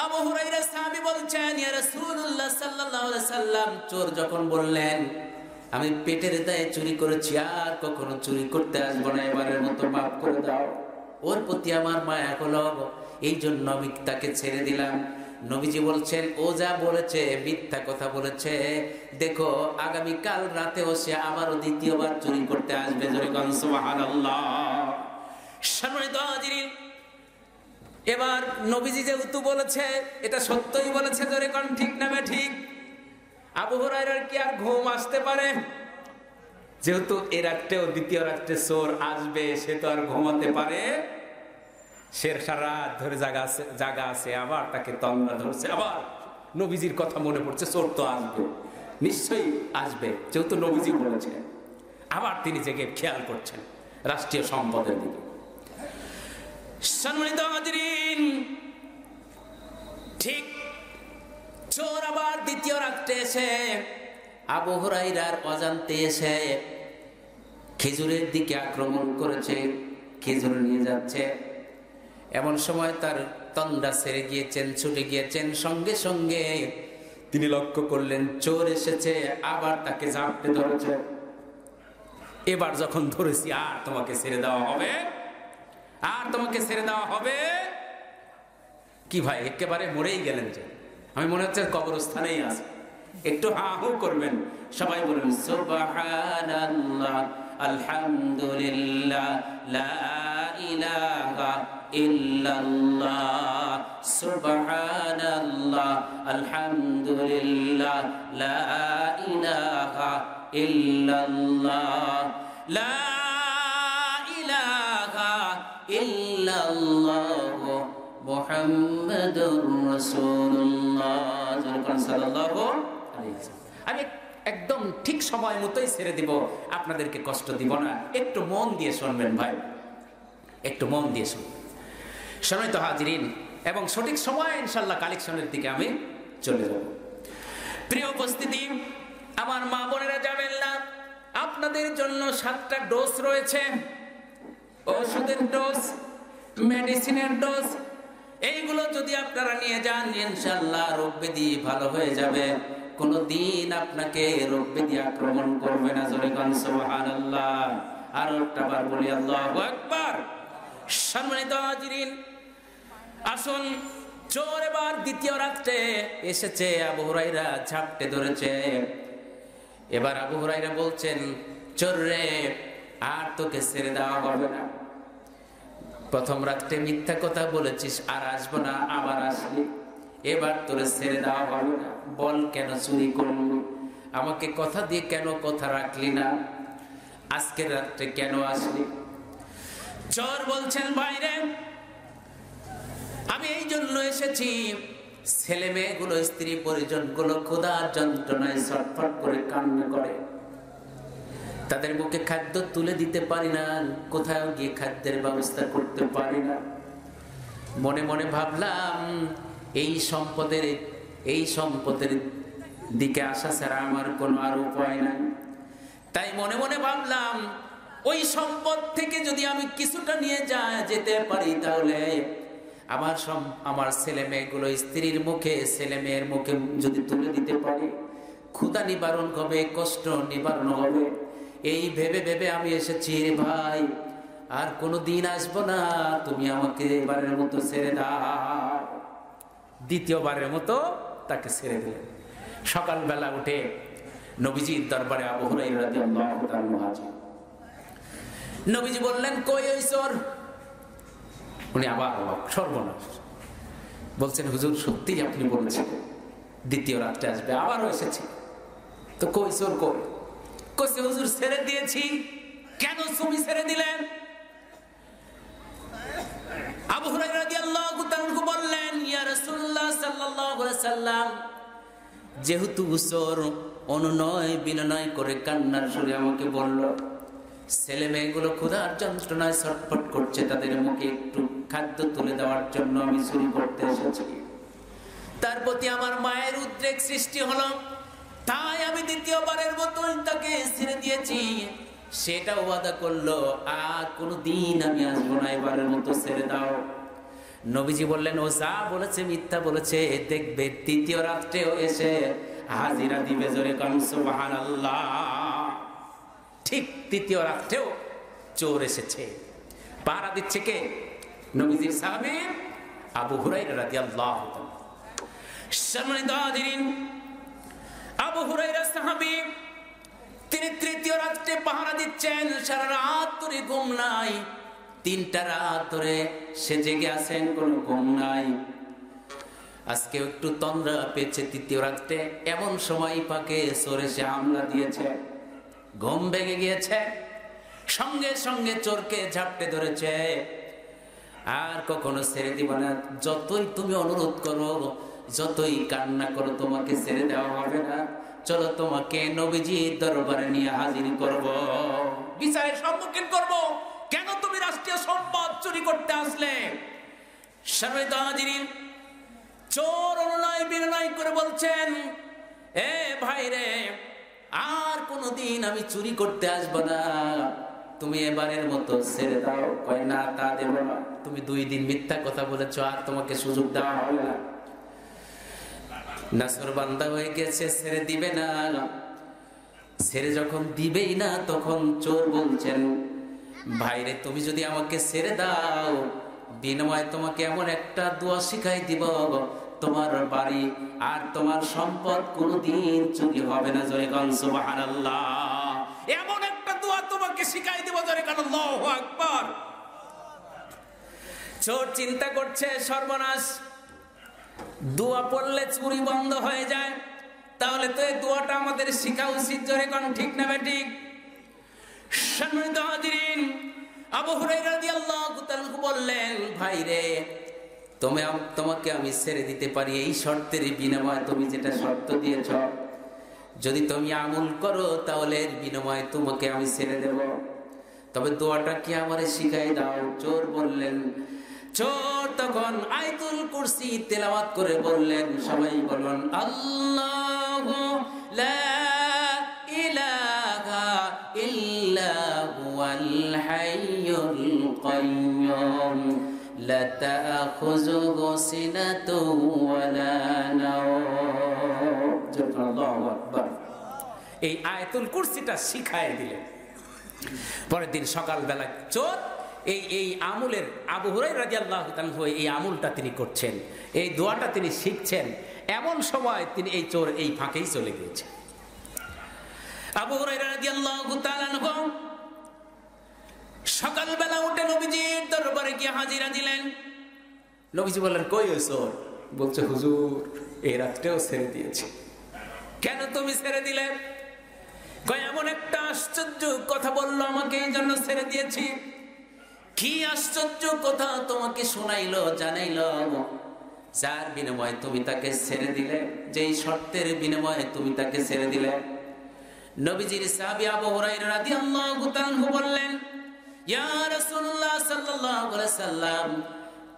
আবু হুরায়রা সাহাবী বলছেন, ইয়া রাসূলুল্লাহ সাল্লাল্লাহু আলাইহি সাল্লাম, চোর যখন বললেন আমি পেটের দায়ে চুরি করেছি, আর কখনো চুরি করতে আসবো না, এবারের মতো মাফ করে দাও, ওর প্রতি আমার মায়া হলো, এই জন্য আমি তাকে ছেড়ে দিলাম। নবীজি বলছেন, ও যা বলেছে মিথ্যা কথা বলেছে, দেখো আগামীকাল রাতেও সে আবারও দ্বিতীয়বার চুরি করতে আসবে। জোরে কোন সুবহানাল্লাহ। সম্মানিত হাজিরিন, এবার নবীজি যেহেতু বলেছে, এটা সত্যই বলেছে, জোরে কোন ঠিক না ঠিক? আবু হুরায়রার কি আর ঘুম আসতে পারে? যেহেতু এ রাত্রেও দ্বিতীয় রাত্রে চোর আসবে, সে তো আর ঘুমাতে পারে? সে সারা রাত ধরে জাগা আছে, আবার তাকে তন্দ্রা ধরছে, আবার নবীজির কথা মনে পড়ছে, চোর তো আসবে, নিশ্চয়ই আসবে, যেহেতু নবীজি বলেছে। আবার তিনি জেগে খেয়াল করছেন রাষ্ট্রীয় সম্পদের দিকে। সম্মানিত হাজিরিন, ঠিক চোর আবার দ্বিতীয় রাত্রে এসে আবু হুরায়রার অজান্তে এসে খেজুরের দিকে আক্রমণ করেছে, খেজুর নিয়ে যাচ্ছে। এমন সময় তার তন্দ্রা ছেড়ে গিয়েছেন, ছুটে গিয়েছেন, সঙ্গে সঙ্গে তিনি লক্ষ্য করলেন চোর এসেছে, আবার তাকে ঝাপটে ধরেছে। এবার যখন ধরেছি, আর তোমাকে ছেড়ে দেওয়া হবে, আর তোমাকে ছেড়ে দেওয়া হবে কি? ভাই একেবারে মরেই গেলেন যে, আমি মনে হচ্ছে কবরস্থানেই আছে। একটু হা হু করবেন, সবাই বলুন সুবহানাল্লাহ, আলহামদুলিল্লাহ, লা ইলাহা ইল্লাল্লাহ, সুবহানাল্লাহ, আলহামদুলিল্লাহ, লা ইলাহা ইল্লাল্লাহ, লা ইলাহা ইল্লাল্লাহ, মুহাম্মাদুর রাসূলুল্লাহ সাল্লাল্লাহু আলাইহি ওয়াসাল্লাম। আমি একদম ঠিক সময় মতোই ছেড়ে দিব, আপনাদেরকে কষ্ট দিব না। একটু মন দিয়ে শুনবেন ভাই, একটু মন দিয়ে শুনবেন। সম্মানিত হাজিরিন, এবং সঠিক সময় ইনশাআল্লাহ কালেকশনের দিকে আমি চলে যাব। প্রিয় উপস্থিতি, আমার মা বোনেরা যাবেন না, আপনাদের জন্য 7টা ডোজ রয়েছে, ওষুধের ডোজ, মেডিসিনের ডোজ। এইগুলো যদি আপনারা নিয়ে যান, ইনশাআল্লাহ রোগ ব্যাধি ভালো হয়ে যাবে, কোনদিন আপনাকে রোগ ব্যাধি আক্রমণ করবে না। জোরে গান সুবহানাল্লাহ। আর একটা বার বলি আল্লাহু আকবার। সম্মানিত হাজিরিন, আসুন চোর এবার দ্বিতীয় রাত্রে এসেছে। আবু হুরায়রা ঝাপটে ধরেছে। এবার আবু হুরায়রা বলছেন, চোর রে, আর তোকে ছেড়ে দেওয়া হবে না। প্রথম রাত্রে মিথ্যা কথা বলেছিস, আর আসবো না, আবার আসলি, এবার তোরে ছেড়ে দেওয়া হবে না। বল কেন চুরি করলি? আমাকে কথা দিয়ে কেন কথা রাখলি না? আজকের রাত্রে কেন আসলি? চোর বলছেন, ভাইরে, আমি এই জন্য এসেছি, ছেলে মেয়েগুলো, স্ত্রী পরিজন গুলো ক্ষুধার যন্ত্রণায় ছটফট করে কান্না করে, তাদের মুখে খাদ্য তুলে দিতে পারি না, কোথাও গিয়ে খাদ্যের ব্যবস্থা করতে পারি না। মনে মনে ভাবলাম এই সম্পদের দিকে আসা ছাড়া আমার কোনো আর উপায় নাই। তাই মনে মনে ভাবলাম, ওই সম্পদ থেকে যদি আমি কিছুটা নিয়ে যেতে পারি, তাহলে আমার ছেলে মেয়েগুলো, স্ত্রীর মুখে, ছেলে মেয়ের মুখে যদি তুলে দিতে পারি, ক্ষুধা নিবারণ হবে, কষ্ট নিবারণ হবে। এই ভেবে ভেবে আমি এসেছি রে ভাই, আর কোনোদিন আসবো না, তুমি আমাকে এবারের মতো ছেড়ে দাও। দ্বিতীয়বারের মতো তাকে ছেড়ে দিলেন। সকালবেলা উঠে নবীজির দরবারে আবু হুরায়রা রাদিয়াল্লাহু তাআলা হাজির। নবীজি বললেন, কই ওই চোর? উনি আবার সর্বনাশ বলছেন, হুজুর সত্যিই আপনি বলেছেন দ্বিতীয় রাত্রে আসবে, আবারও এসেছে, তো কই চোর? কই? কইছে, হুজুর ছেড়ে দিয়েছি। কেন তুমি ছেড়ে দিলেন? আবু হুরায়রা রাদিয়াল্লাহু তাআলা বললেন, ইয়া রাসূলুল্লাহ সাল্লাল্লাহু আলাইহি সাল্লাম, যেহেতু চোর অনুনয় বিনয় করে কান্নার সুরে আমাকে বলল, ছেলে মেয়েগুলো ক্ষুধার যন্ত্রণায় ছটফট করছে, তাদের মুখে একটু খাদ্য তুলে দেওয়ার জন্য আমি চুরি করতে এসেছি। তার প্রতি আমার মায়ের উদ্রেক সৃষ্টি হলো, তাই আমি দ্বিতীয়বারের মতোই তাকে ছেড়ে দিয়েছি। সেটা ওয়াদা করলো, আর কোনোদিন আমি আসবো না, এবারের মতো ছেড়ে দাও। নবীজি বললেন, ও যা বলেছে মিথ্যা বলেছে, দেখবে তৃতীয় রাত্রেও এসে হাজিরা দিবে। জোরে কান সুবহানাল্লাহ। ঠিক তৃতীয় রাত্রেও চোর এসেছে। পাহারা দিচ্ছে কে? নবীজির সাহাবী আবু হুরায়রা রাদিয়াল্লাহু তাআলা। সম্মানিত হাজিরিন, আবু হুরায়রা সাহাবী, তিনি তৃতীয় রাত্রে পাহারা দিচ্ছেন। সারা রাত ধরে ঘুম নাই, 3টা রাত ধরে সে জেগে আছেন, কোনো ঘুম নাই। আজকে একটু তন্দ্রা পেয়েছে তৃতীয় রাত্রে, এমন সময় পাকে চোর এসে হামলা দিয়েছে। ঘুম ভেঙে গিয়েছে, সঙ্গে সঙ্গে চোরকে ঝাপটে ধরেছে। আর কখনো ছেড়ে দিব না, যতই তুমি অনুরোধ করো, যতই কান্না করো, তোমাকে ছেড়ে দেওয়া হবে না। চলো তোমাকে নবীজির দরবারে নিয়ে হাজির করব, বিচারের সম্মুখীন করব। কেন তুমি রাষ্ট্রীয় সম্পদ চুরি করতে আসলে? সম্মানিত হাজিরিন, চোর অনুনয় বিনয় করে বলছেন, এ ভাই রে, আর কোনোদিন আমি চুরি করতে আসবো না, তুমি এবারের মতো ছেড়ে দাও। কয় না, তা দেব না, তুমি 2 দিন মিথ্যা কথা বলেছো, আর তোমাকে সুযোগ দেওয়া হবে না। নাসর বান্দা হয়ে গেছে, ছেড়ে দিবে না। ছেড়ে যখন দিবেই না, তখন চোর বলছেন, ভাইরে, তুমি যদি আমাকে ছেড়ে দাও, বিনিময়ে তোমাকে এমন একটা দোয়া শিখাই দিব, তোমার বাড়ি আর তোমার সম্পদ কোনোদিন চুরি হবে না। জোরে কান সুবহানাল্লাহ। এমন একটা দোয়া তোমাকে শিখাই দিব। জোরে কান আল্লাহু আকবার। চোর চিন্তা করছে, সর্বনাশ, দোয়া পড়লে চুরি বন্ধ হয়ে যায়, তাহলে তো এই দোয়াটা আমাদের শিখা উচিত। জোরে কান ঠিক না বেঠিক? সম্মানিত হাজিরিন, আবু হুরায়রা রাদিয়াল্লাহু তাআলা বললেন, ভাই রে, তোমাকে আমি ছেড়ে দিতে পারি এই শর্তের বিনিময়ে, তুমি যেটা শর্ত দিয়েছ, যদি তুমি আমল করো, তাহলে এর বিনিময়ে তোমাকে আমি ছেড়ে দেব। তবে দোয়াটা কি আমারে শিখাই দাও। চোর বললেন, চোর তখন আয়াতুল কুরসি তেলাওয়াত করে বললেন, সবাই বলুন, আল্লাহু লা ইলাহা ইল্লা হুয়াল হাইয়ুল কাইয়্যুম লা তাখুযুহু সিনাতুন ওয়া লা নাওম। আল্লাহু আকবার। এই আয়াতুল কুরসিটা শিখায় দিলেন। পরের দিন সকালবেলা চোর এই আমলের আবু হুরায়রা রাদিয়াল্লাহু তাআলা এই আমলটা তিনি করছেন, এই দোয়াটা তিনি শিখছেন। এমন সময় তিনি এই চোর এই ফাঁকেই চলে গিয়েছে। আবু হুরায়রা রাদিয়াল্লাহু তাআলা সকালবেলা উঠে নবীজির দরবারে গিয়ে হাজিরা দিলেন। নবীজি বললেন, কই ওই চোর? বলছে, হুজুর এই রাতটাও ছেড়ে দিয়েছে। কেন তুমি ছেড়ে দিলে? কই এমন একটা আশ্চর্য কথা বললো আমাকে, এই জন্য ছেড়ে দিয়েছি। কি আশ্চর্য কথা তোমাকে শোনাইলো, জানাইলো, যার বিনিময়ে তুমি তাকে ছেড়ে দিলে, যেই শর্তের বিনিময়ে তুমি তাকে ছেড়ে দিলে? নবীজির সাহাবী আবু হুরায়রা রাদিয়াল্লাহু তাআলা বললেন, ইয়া রাসূলুল্লাহ সাল্লাল্লাহু আলাইহি সাল্লাম,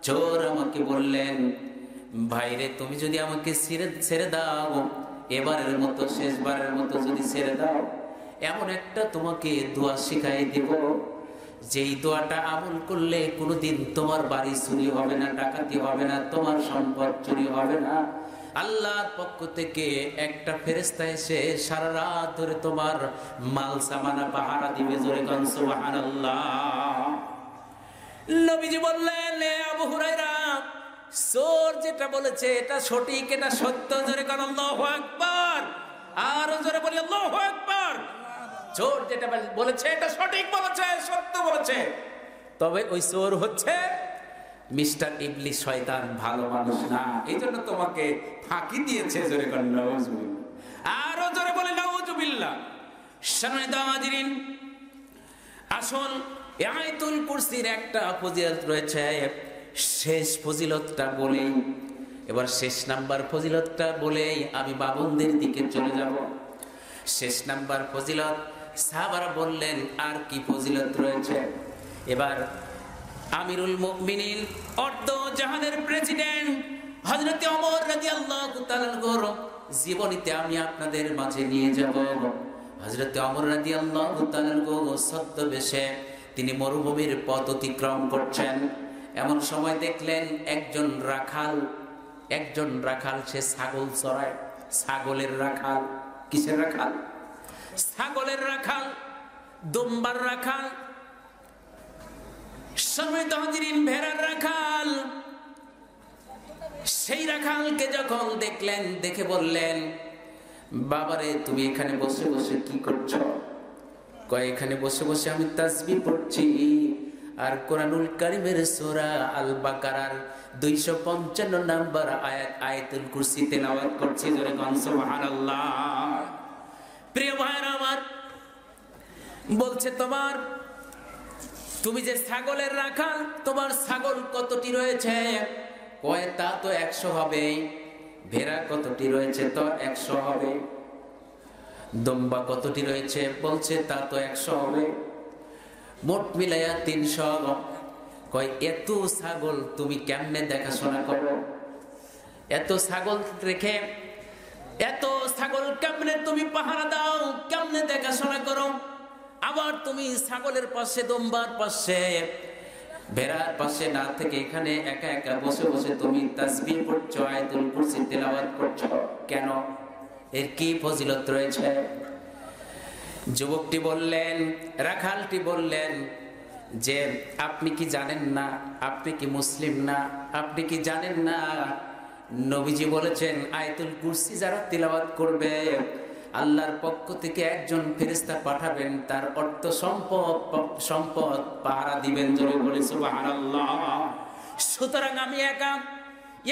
চোর আমাকে বললেন, ভাইরে তুমি যদি আমাকে ছেড়ে দাও, এবারের মতো শেষবারের মতো যদি ছেড়ে দাও, এমন একটা তোমাকে দোয়া শিখাই দিব, যেই দোয়াটা আমল করলে কোনোদিন তোমার বাড়ি চুরি হবে না, ডাকাতি হবে না, তোমার সম্পদ চুরি হবে না। আল্লাহর পক্ষ থেকে একটা ফেরেশতা এসে সারা রাত ধরে তোমার মাল সামানা পাহারা দিবে। জোরে কোন সুবহানাল্লাহ। নবীজি বললেন, আবু হুরায়রা, চোর যেটা বলেছে এটা সঠিক, এটা সত্য। জোরে কোন আল্লাহু আকবার। আর জোরে বলি আল্লাহু আকবার। চোর যেটা বলেছে এটা সঠিক বলেছে, সত্য বলেছে। তবে ওই চোর হচ্ছে মিস্টার ইবলিস, শয়তান, ভালো মানুষ না। এই জন্য তোমাকে ফাঁকি দিয়েছে। জোরে কোন নাউজুবিল্লাহ। আরো জোরে বলে নাউজুবিল্লাহ। সম্মানিত হাজিরিন, আসল আয়াতুল কুরসির একটা ফজিলত রয়েছে। শেষ ফজিলতটা বলেই, এবার শেষ নাম্বার ফজিলতটা বলেই আমি বাবনদের দিকে চলে যাব। শেষ নাম্বার ফজিলত সাহাবারা বললেন, আর কি ফজিলত রয়েছে? এবার আমিরুল মুমিনিন, অর্ধ জাহানের প্রেসিডেন্ট হযরত ওমর রাদিয়াল্লাহু তাআলা জীবনীতে আমি আপনাদের মাঝে নিয়ে যাব। হযরত ওমর রাদিয়াল্লাহু তাআলা ছদ্মবেশে তিনি মরুভূমির পথ অতিক্রম করছেন। এমন সময় দেখলেন একজন রাখাল সে ছাগল চড়ায়। ছাগলের রাখাল। কিসের রাখাল? ছাগলের রাখাল, দুম্বার রাখাল, সম্মানিত হাজিরিন, ভেড়ার রাখাল। সেই রাখালকে যখন দেখলেন, দেখে বললেন, বাবারে তুমি এখানে বসে বসে কি করছো? কয়, এখানে বসে বসে আমি তাসবিহ পড়ছি আর কোরআনুল কারীমের সূরা আল বাকারার 255 নম্বর আয়াত আয়াতুল কুরসি তেলাওয়াত করছি। জোরে কোন সুবহানাল্লাহ। প্রিয় ভাইরা আমার, বলছে তুমি যে ছাগলের রাখাল, তোমার ছাগল কতটি রয়েছে? কয়, তা তো 100 হবে। ভেড়া কতটি রয়েছে? তো 100 হবে। দুম্বা কতটি রয়েছে? বলছে তা তো 100 হবে। মোট মিলাইয়া 300। কয়, এত ছাগল তুমি কেমনে দেখাশোনা করো? এত ছাগল রেখে এত ছাগল কেমনে তুমি পাহারা দাও? কেমনে দেখাশোনা করো? আবার তুমি ছাগলের পাশে, দুম্বার পাশে, ভেড়ার পাশে না থেকে এখানে একা একা বসে বসে তুমি তাসবিহ পড়ছো, আয়াতুল কুরসি তেলাওয়াত করছো কেন? এর কি ফজিলত রয়েছে? যুবকটি বললেন, রাখালটি বললেন যে আপনি কি জানেন না? আপনি কি মুসলিম না? আপনি কি জানেন না নবীজি বলেছেন আয়াতুল কুরসি যারা তিলাওয়াত করবে আল্লাহর পক্ষ থেকে একজন ফেরেশতা পাঠাবেন, তার অর্থ সম্পদ পাহারা দিবেন। জোরে বলে সুবহানাল্লাহ। সুতরাং আমি একা,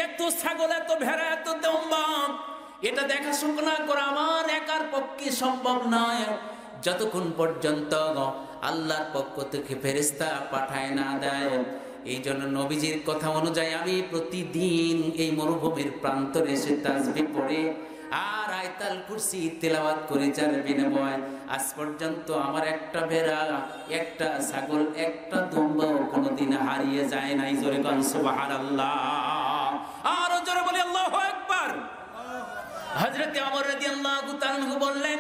এত ছাগল, এত ভেড়া, এত দুম্বা, এটা দেখাশোনা করা আমার একার পক্ষে সম্ভব নয় যতক্ষণ পর্যন্ত আল্লাহর পক্ষ থেকে ফেরেশতা পাঠায় না দেয়। এই জন্য নবীজির কথা অনুযায়ী আমি প্রতিদিন এই মরুভূমির প্রান্তরে এসে তাসবিহ পড়ে আর আয়াতুল কুরসি তেলাওয়াত করে, যার বিনিময়ে আজ পর্যন্ত আমার একটা ভেড়া, একটা ছাগল, একটা দুম্বাও কোনোদিন হারিয়ে যায় নাই। জোরে কোন সুবহানাল্লাহ। আর জোরে বলি আল্লাহু আকবার। হযরত ওমর রাদিয়াল্লাহু তাআলা বললেন,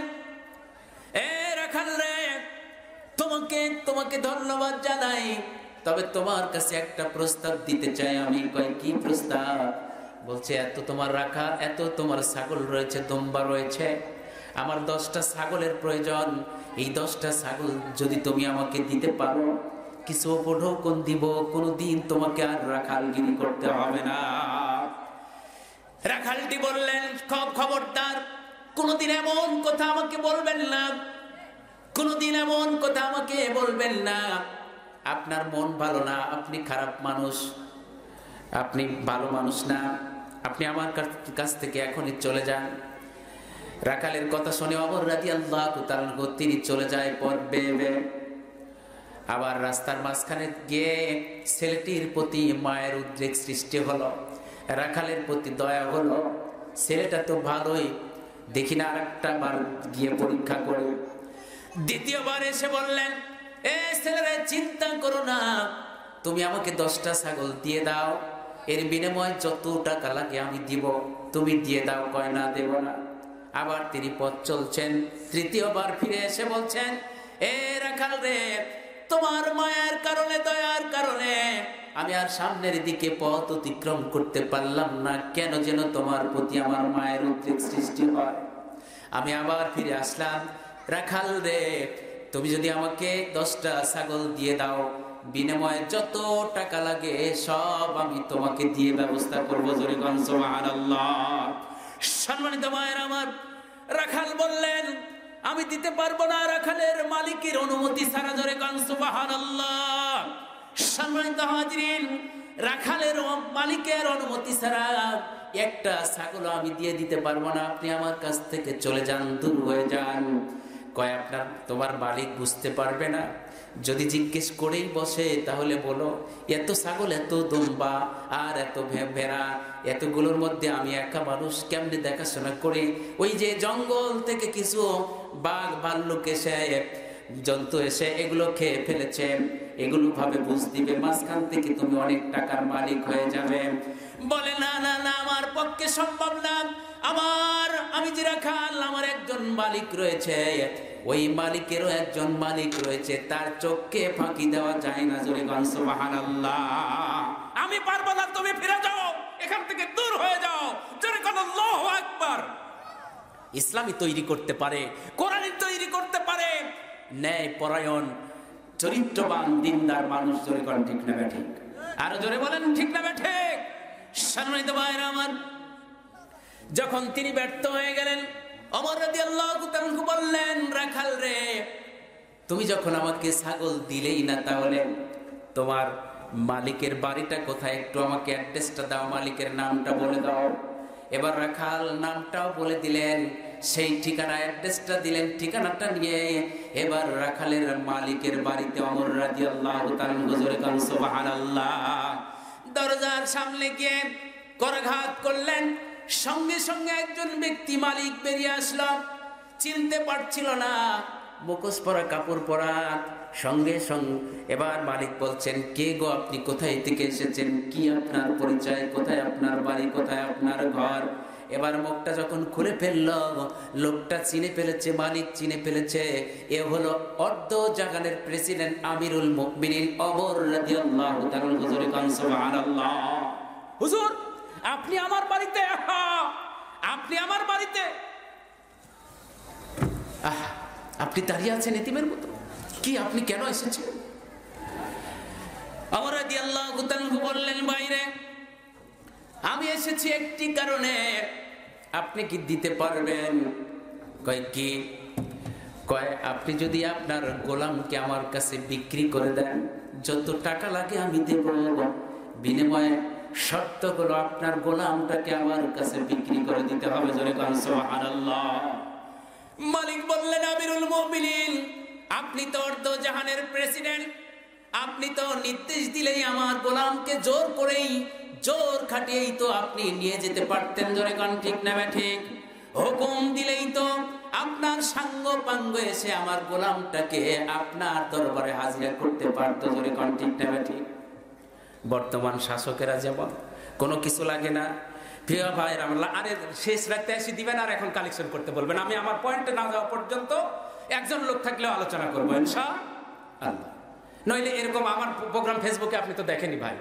এ রাখাল রে, তোমাকে ধন্যবাদ জানাই, তবে তোমার কাছে একটা প্রস্তাব দিতে চাই আমি। কয়, কি প্রস্তাব? বলছে এত তোমার রাখা, এত তোমার ছাগল রয়েছে, দুম্বা রয়েছে, আমার 10টা ছাগলের প্রয়োজন। এই 10টা ছাগল যদি তুমি আমাকে দিতে পারো, কিছু উপঢৌকন দিব, কোনদিন তোমাকে আর রাখালগিরি করতে হবে না। রাখালটি বললেন, খবরদার, কোনদিন এমন কথা আমাকে বলবেন না, কোনদিন এমন কথা আমাকে বলবেন না। আপনার মন ভালো না, আপনি খারাপ মানুষ, আপনি ভালো মানুষ না, আপনি আমার কাছ থেকে এখনই চলে যান। রাখালের কথা শুনে ওমর রাদিয়াল্লাহু তাআলা তিনি চলে যায় পর বেয়ে। আবার রাস্তার মাঝখানে গিয়ে ছেলেটির প্রতি মায়ের উদ্রেক সৃষ্টি হলো, রাখালের প্রতি দয়া হলো। ছেলেটা তো ভালোই, দেখি না আরেকটা বার গিয়ে পরীক্ষা করে। দ্বিতীয়বার এসে বললেন, এ ছেলেরা, চিন্তা করো না, তুমি আমাকে 10টা ছাগল দিয়ে দাও, এর বিনিময়ে যত টাকা লাগে আমি দিব, তুমি দিয়ে দাও। কয় না, দেব না। আবার তিনি পথ চলছেন, তৃতীয়বার ফিরে এসে বলছেন, এ রাখাল রে, তোমার মায়ের কারণে, দয়ার কারণে আমি আর সামনের দিকে পথ অতিক্রম করতে পারলাম না, কেন যেন তোমার প্রতি আমার মায়ের উদ্রেক সৃষ্টি হয়। আমি আবার ফিরে আসলাম। রাখাল রে, তুমি যদি আমাকে 10টা ছাগল দিয়ে দাও, বিনিময়ে যত টাকা লাগে সব আমি তোমাকে দিয়ে ব্যবস্থা করবো। জোরে কোন সুবহানাল্লাহ। সম্মানিত মায়ের আমার, রাখাল বললেন, আমি দিতে পারবো না রাখালের মালিকের অনুমতি ছাড়া। জোরে কোন সুবহানাল্লাহ। সম্মানিত হাজিরিন, রাখালের মালিকের অনুমতি ছাড়া একটা ছাগল আমি দিয়ে দিতে পারবো না, আপনি আমার কাছ থেকে চলে যান, দূর হয়ে যান। কয়, আপনার তোমার মালিক বুঝতে পারবে না? যদি জিজ্ঞেস করেই বসে তাহলে বলো, এত ছাগল, এত দুম্বা আর এত ভেড়া, এতগুলোর মধ্যে আমি একা মানুষ কেমনে দেখাশোনা করি? ওই যে জঙ্গল থেকে কিছু বাঘ ভাল্লুক এসে, জন্তু এসে এগুলো খেয়ে ফেলেছে, এগুলো ভাবে বুঝ দিবে, মাঝখান থেকে তুমি অনেক টাকার মালিক হয়ে যাবে। বলে, না না না, আমার পক্ষে সম্ভব না। আমি যে রাখাল, আমার একজন মালিক রয়েছে, ওই মালিকেরও একজন মালিক রয়েছে, তার চোখকে ফাঁকি দেওয়া যায় না। জোরে কোন সুবহানাল্লাহ। আমি পারবো না, তুমি ফিরে যাও, এখান থেকে দূর হয়ে যাও। জোরে কোন আল্লাহু আকবার। ইসলামী তৈরি করতে পারে, কোরআন তৈরি করতে পারে ন্যায় পরায়ণ, চরিত্রবান, দিনদার মানুষ। জোরে কোন ঠিক না ঠিক? আরো জোরে বলেন, ঠিক না ঠিক? সম্মানিত ভাইরা আমার, যখন তিনি ব্যর্থ হয়ে গেলেন, ওমর রাদিয়াল্লাহু তাআলা বললেন, রাখাল রে, তুমি যখন আমাকে ছাগল দিলেই না, তাহলে তোমার মালিকের বাড়িটা কোথায়, একটু আমাকে অ্যাড্রেসটা দাও, মালিকের নামটা বলে দাও। এবার রাখাল নামটাও বলে দিলেন, সেই ঠিকানা, অ্যাড্রেসটা দিলেন। ঠিকানাটা নিয়ে এবার রাখালের মালিকের বাড়িতে ওমর রাদিয়াল্লাহু তাআলা হুজুরে কান সুবহানাল্লাহ দরজার সামনে গিয়ে করাঘাত করলেন। সঙ্গে সঙ্গে একজন ব্যক্তি, মালিক, বেরিয়ে আসলো। চিনতে পারছিল না, মুখোশ পরা, কাপড় পরা। সঙ্গে সঙ্গে এবার মালিক বলছেন, কে গো আপনি, কোথায় থেকে এসেছেন, কি আপনার পরিচয়, কোথায় আপনার বাড়ি, কোথায় আপনার ঘর? এবার মুখটা যখন খুলে ফেলল, লোকটা চিনে ফেলেছে, মালিক চিনে ফেলেছে। এ হলো অর্ধ জাগানের প্রেসিডেন্ট আমিরুল মুমিনিন ওমর রাদিয়াল্লাহু তাআলা। হুজুরে কান সুবহানাল্লাহ। হুজুর, আপনি আমার বাড়িতে, আপনি আমার বাড়িতে, আপনি দাঁড়িয়ে আছেন এতিমের মতো, কি আপনি কেন এসেছেন? ওমর রাদিয়াল্লাহু তাআলা বললেন, বাইরে আমি এসেছি একটি কারণে, আপনি কি দিতে পারবেন? কয়, কি? কয়, আপনি যদি আপনার গোলামকে আমার কাছে বিক্রি করে দেন, যত টাকা লাগে আমি দেব, বিনিময়ে শর্ত হলো আপনার গোলামটাকে আমার কাছে বিক্রি করে দিতে হবে। জোরে কোন সুবহানাল্লাহ। মালিক বললেন, আমিরুল মুমিনিন, আপনি তো অর্ধ জাহানের প্রেসিডেন্ট, আপনি তো নির্দেশ দিলেই আমার গোলামকে জোর করেই, জোর খাটিয়েই তো আপনি নিয়ে যেতে পারতেন। জোরে কোন ঠিক না ঠিক? হুকুম দিলেই তো আপনার সাঙ্গ পাঙ্গ এসে আমার গোলামটাকে আপনার দরবারে হাজিরা করতে পারতো। জোরে কোন ঠিক না ঠিক? বর্তমান শাসকেরা যেমন কোনো কিছু লাগে না, প্রিয় ভাই রামলা, আরে শেষ রাখতে এসে দিবেন আর এখন কালেকশন করতে বলবেন। আমি আমার পয়েন্টে না যাওয়া পর্যন্ত একজন লোক থাকলেও আলোচনা করবো ইনশাআল্লাহ। নইলে এরকম আমার প্রোগ্রাম ফেসবুকে আপনি তো দেখেনি ভাই,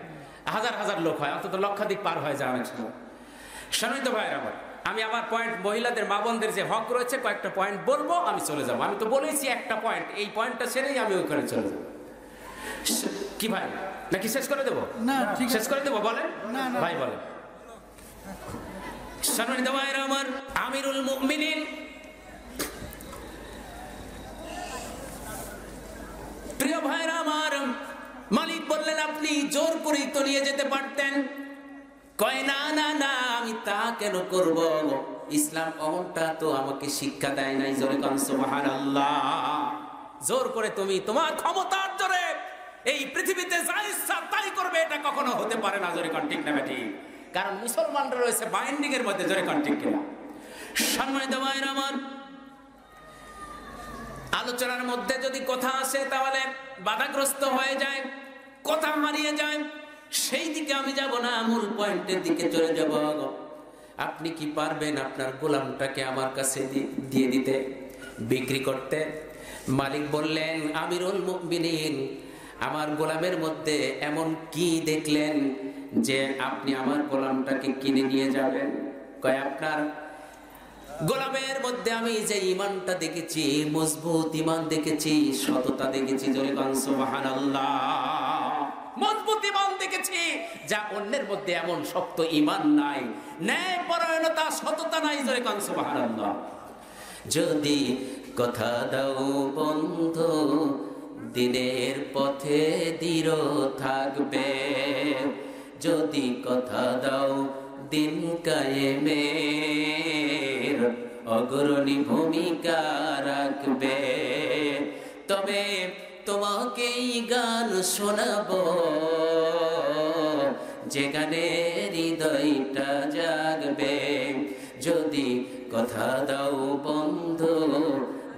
হাজার হাজার লোক হয়, অন্তত লক্ষাধিক পার হয়ে যায় অনেক সময়। সম্মানিত ভাইরা আমার, আমি আমার পয়েন্ট, মহিলাদের মা বোনদের যে হক রয়েছে কয়েকটা পয়েন্ট বলবো, আমি চলে যাবো। আমি তো বলেছি একটা পয়েন্ট, এই পয়েন্টটা ছেড়েই আমি ওখানে চলে যাবো। কি ভাই, নাকি শেষ করে দেবো? না, ঠিক আছে। শেষ করে দেবো, বলেন না, না। ভাই বলেন। সম্মানিত ভাইরা আমার, আমিরুল মুমিনিন প্রিয় ভাইরা আমার, মালিক বললেন আপনি জোর করেই তো নিয়ে যেতে পারতেন। কয় না না না, আমি তা কেন করব? ইসলাম অমনটা তো আমাকে শিক্ষা দেয় নাই। জোরে কান সুবহানাল্লাহ। জোর করে তুমি তোমার ক্ষমতার জোরে এই পৃথিবীতে যা ইচ্ছা তাই করবে, এটা কখনো হতে পারে না। জোরে কান ঠিক না বেঠিক? কারণ মুসলমানরা রয়েছে বাইন্ডিং এর মধ্যে। জোরে কান ঠিক কিনা? সম্মানিত ভাইরা আমার, আলোচনার মধ্যে যদি কথা আসে তাহলে বাধাগ্রস্ত হয়ে যায়, কথা হারিয়ে যায়, সেই দিকে আমি যাব না, মূল পয়েন্টের দিকে চলে যাব। আপনি কি পারবেন আপনার গোলামটাকে আমার কাছে দিয়ে দিতে, বিক্রি করতে? মালিক বললেন, আমিরুল মুমিনিন, আমার গোলামের মধ্যে এমন কি দেখলেন যে আপনি আমার গোলামটাকে কিনে নিয়ে যাবেন? কয় আপনার গোলামের মধ্যে আমি যে ইমানটা দেখেছি, মজবুত ইমান দেখেছি, সততা দেখেছি। জোরে কান সুবহানাল্লাহ। মজবুত ইমান দেখেছি, যা অন্যের মধ্যে এমন শক্ত ইমান নাই, ন্যায় পরায়ণতা, সততা নাই। জোরে কান সুবহানাল্লাহ। যদি কথা দাও বন্ধু, দিনের পথে দৃঢ় থাকবে। যদি কথা দাও দিন কায়েমের অগ্রণী ভূমিকা রাখবে, তবে তোমাকেই গান শোনাবো, যে গানে হৃদয়টা জাগবে। যদি কথা দাও বন্ধু,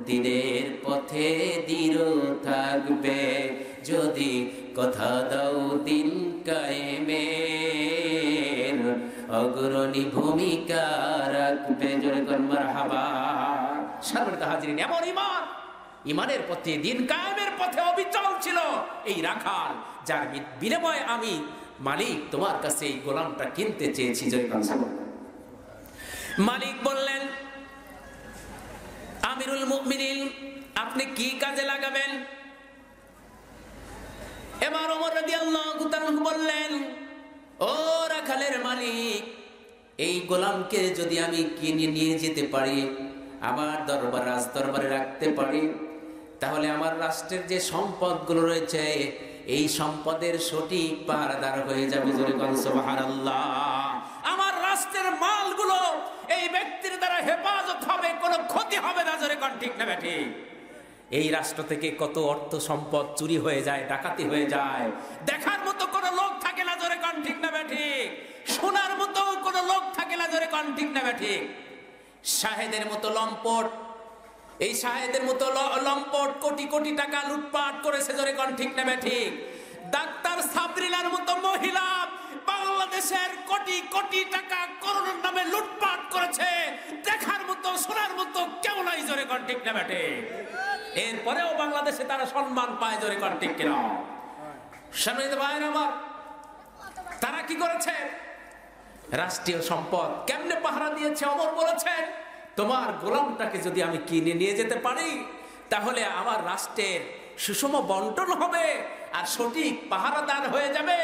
দিনের পথে দৃঢ় থাকবে। যদি কথা দাও দিন কায়েমের অগ্রণী ভূমিকা রাখবে। জোরে কোন মারহাবা। সম্মানিত হাজিরিন, এমন ইমান, ইমানের পথে, দিন কায়েমের পথে অবিচল ছিল এই রাখাল, যার বিনিময়ে আমি মালিক তোমার কাছে এই গোলামটা কিনতে চেয়েছি। জোরে কোন সুবহানাল্লাহ। মালিক বললেন, আমিরুল মুমিনিন, আপনি কি কাজে লাগাবেন? এবার ওমর রাদিয়াল্লাহু তাআলা বললেন, ও রাখালের মালিক, এই গোলামকে যদি আমি কিনে নিয়ে যেতে পারি, আমার রাজ দরবারে রাখতে পারি, তাহলে আমার রাষ্ট্রের যে সম্পদগুলো রয়েছে, এই সম্পদের সঠিক পাহারাদার হয়ে যাবে। জোরে কোন সুবহানাল্লাহ। আমার রাষ্ট্রের মালগুলো এই ব্যক্তির দ্বারা হেফাজত হবে, কোনো ক্ষতি হবে না। জোরে কোন ঠিক না বেঠিক? এই রাষ্ট্র থেকে কত অর্থ সম্পদ চুরি হয়ে যায়, ডাকাতি হয়ে যায়, দেখার মতো কোনো লোক থাকে না। জোরে কোন ঠিক না বেঠিক? শোনার মতো কোনো লোক থাকে না। জোরে কোন ঠিক না বেঠিক? শাহেদের মতো লম্পট, এই শাহেদের মতো লম্পট কোটি কোটি টাকা লুটপাট করেছে। জোরে কোন ঠিক না বেঠিক? ডাক্তার সাবরিনার মতো মহিলা বাংলাদেশের কোটি কোটি টাকা করোনার নামে লুটপাট করেছে, দেখার মতো শোনার মতো কেউ নাই। জোরে কোন ঠিক না বেঠিক? এরপরেও বাংলাদেশে তারা সম্মান পায়। জোরে কোন ঠিক কিনা? সম্মানিত ভাইরা আমার, তারা কি করেছে? রাষ্ট্রীয় সম্পদ কেমনে পাহারা দিয়েছে? ওমর বলেছেন, তোমার গোলামটাকে যদি আমি কিনে নিয়ে যেতে পারি, তাহলে আমার রাষ্ট্রের সুষম বন্টন হবে আর সঠিক পাহারাদার হয়ে যাবে।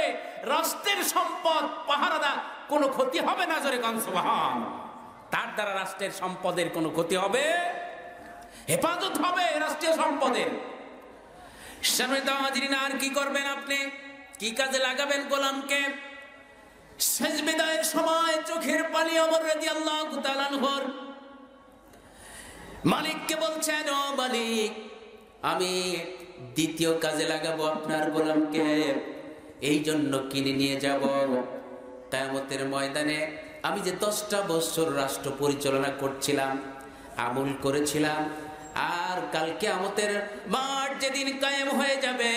রাষ্ট্রের সম্পদ পাহারাদার, কোনো ক্ষতি হবে না। জোরে কোন সুবহানাল্লাহ। তার দ্বারা রাষ্ট্রের সম্পদের কোনো ক্ষতি হবে, হেফাজত হবে রাষ্ট্রীয় সম্পদের। সম্মানিত হাজিরিন, আর কি করবেন আপনি? কি কাজে লাগাবেন গোলামকে? শেষ বিদায়ের সময় চোখের পানি ওমর রাদিয়াল্লাহু তাআলা আনহুর। মালিককে বলছেন, ও মালিক, আমি দ্বিতীয় কাজে লাগাবো আপনার গোলামকে, এই জন্য কিনে নিয়ে যাব। কিয়ামতের ময়দানে আমি যে 10টা বছর রাষ্ট্র পরিচালনা করছিলাম, আমল করেছিলাম, আর কাল কিয়ামতের মাঠ যেদিন কায়েম হয়ে যাবে,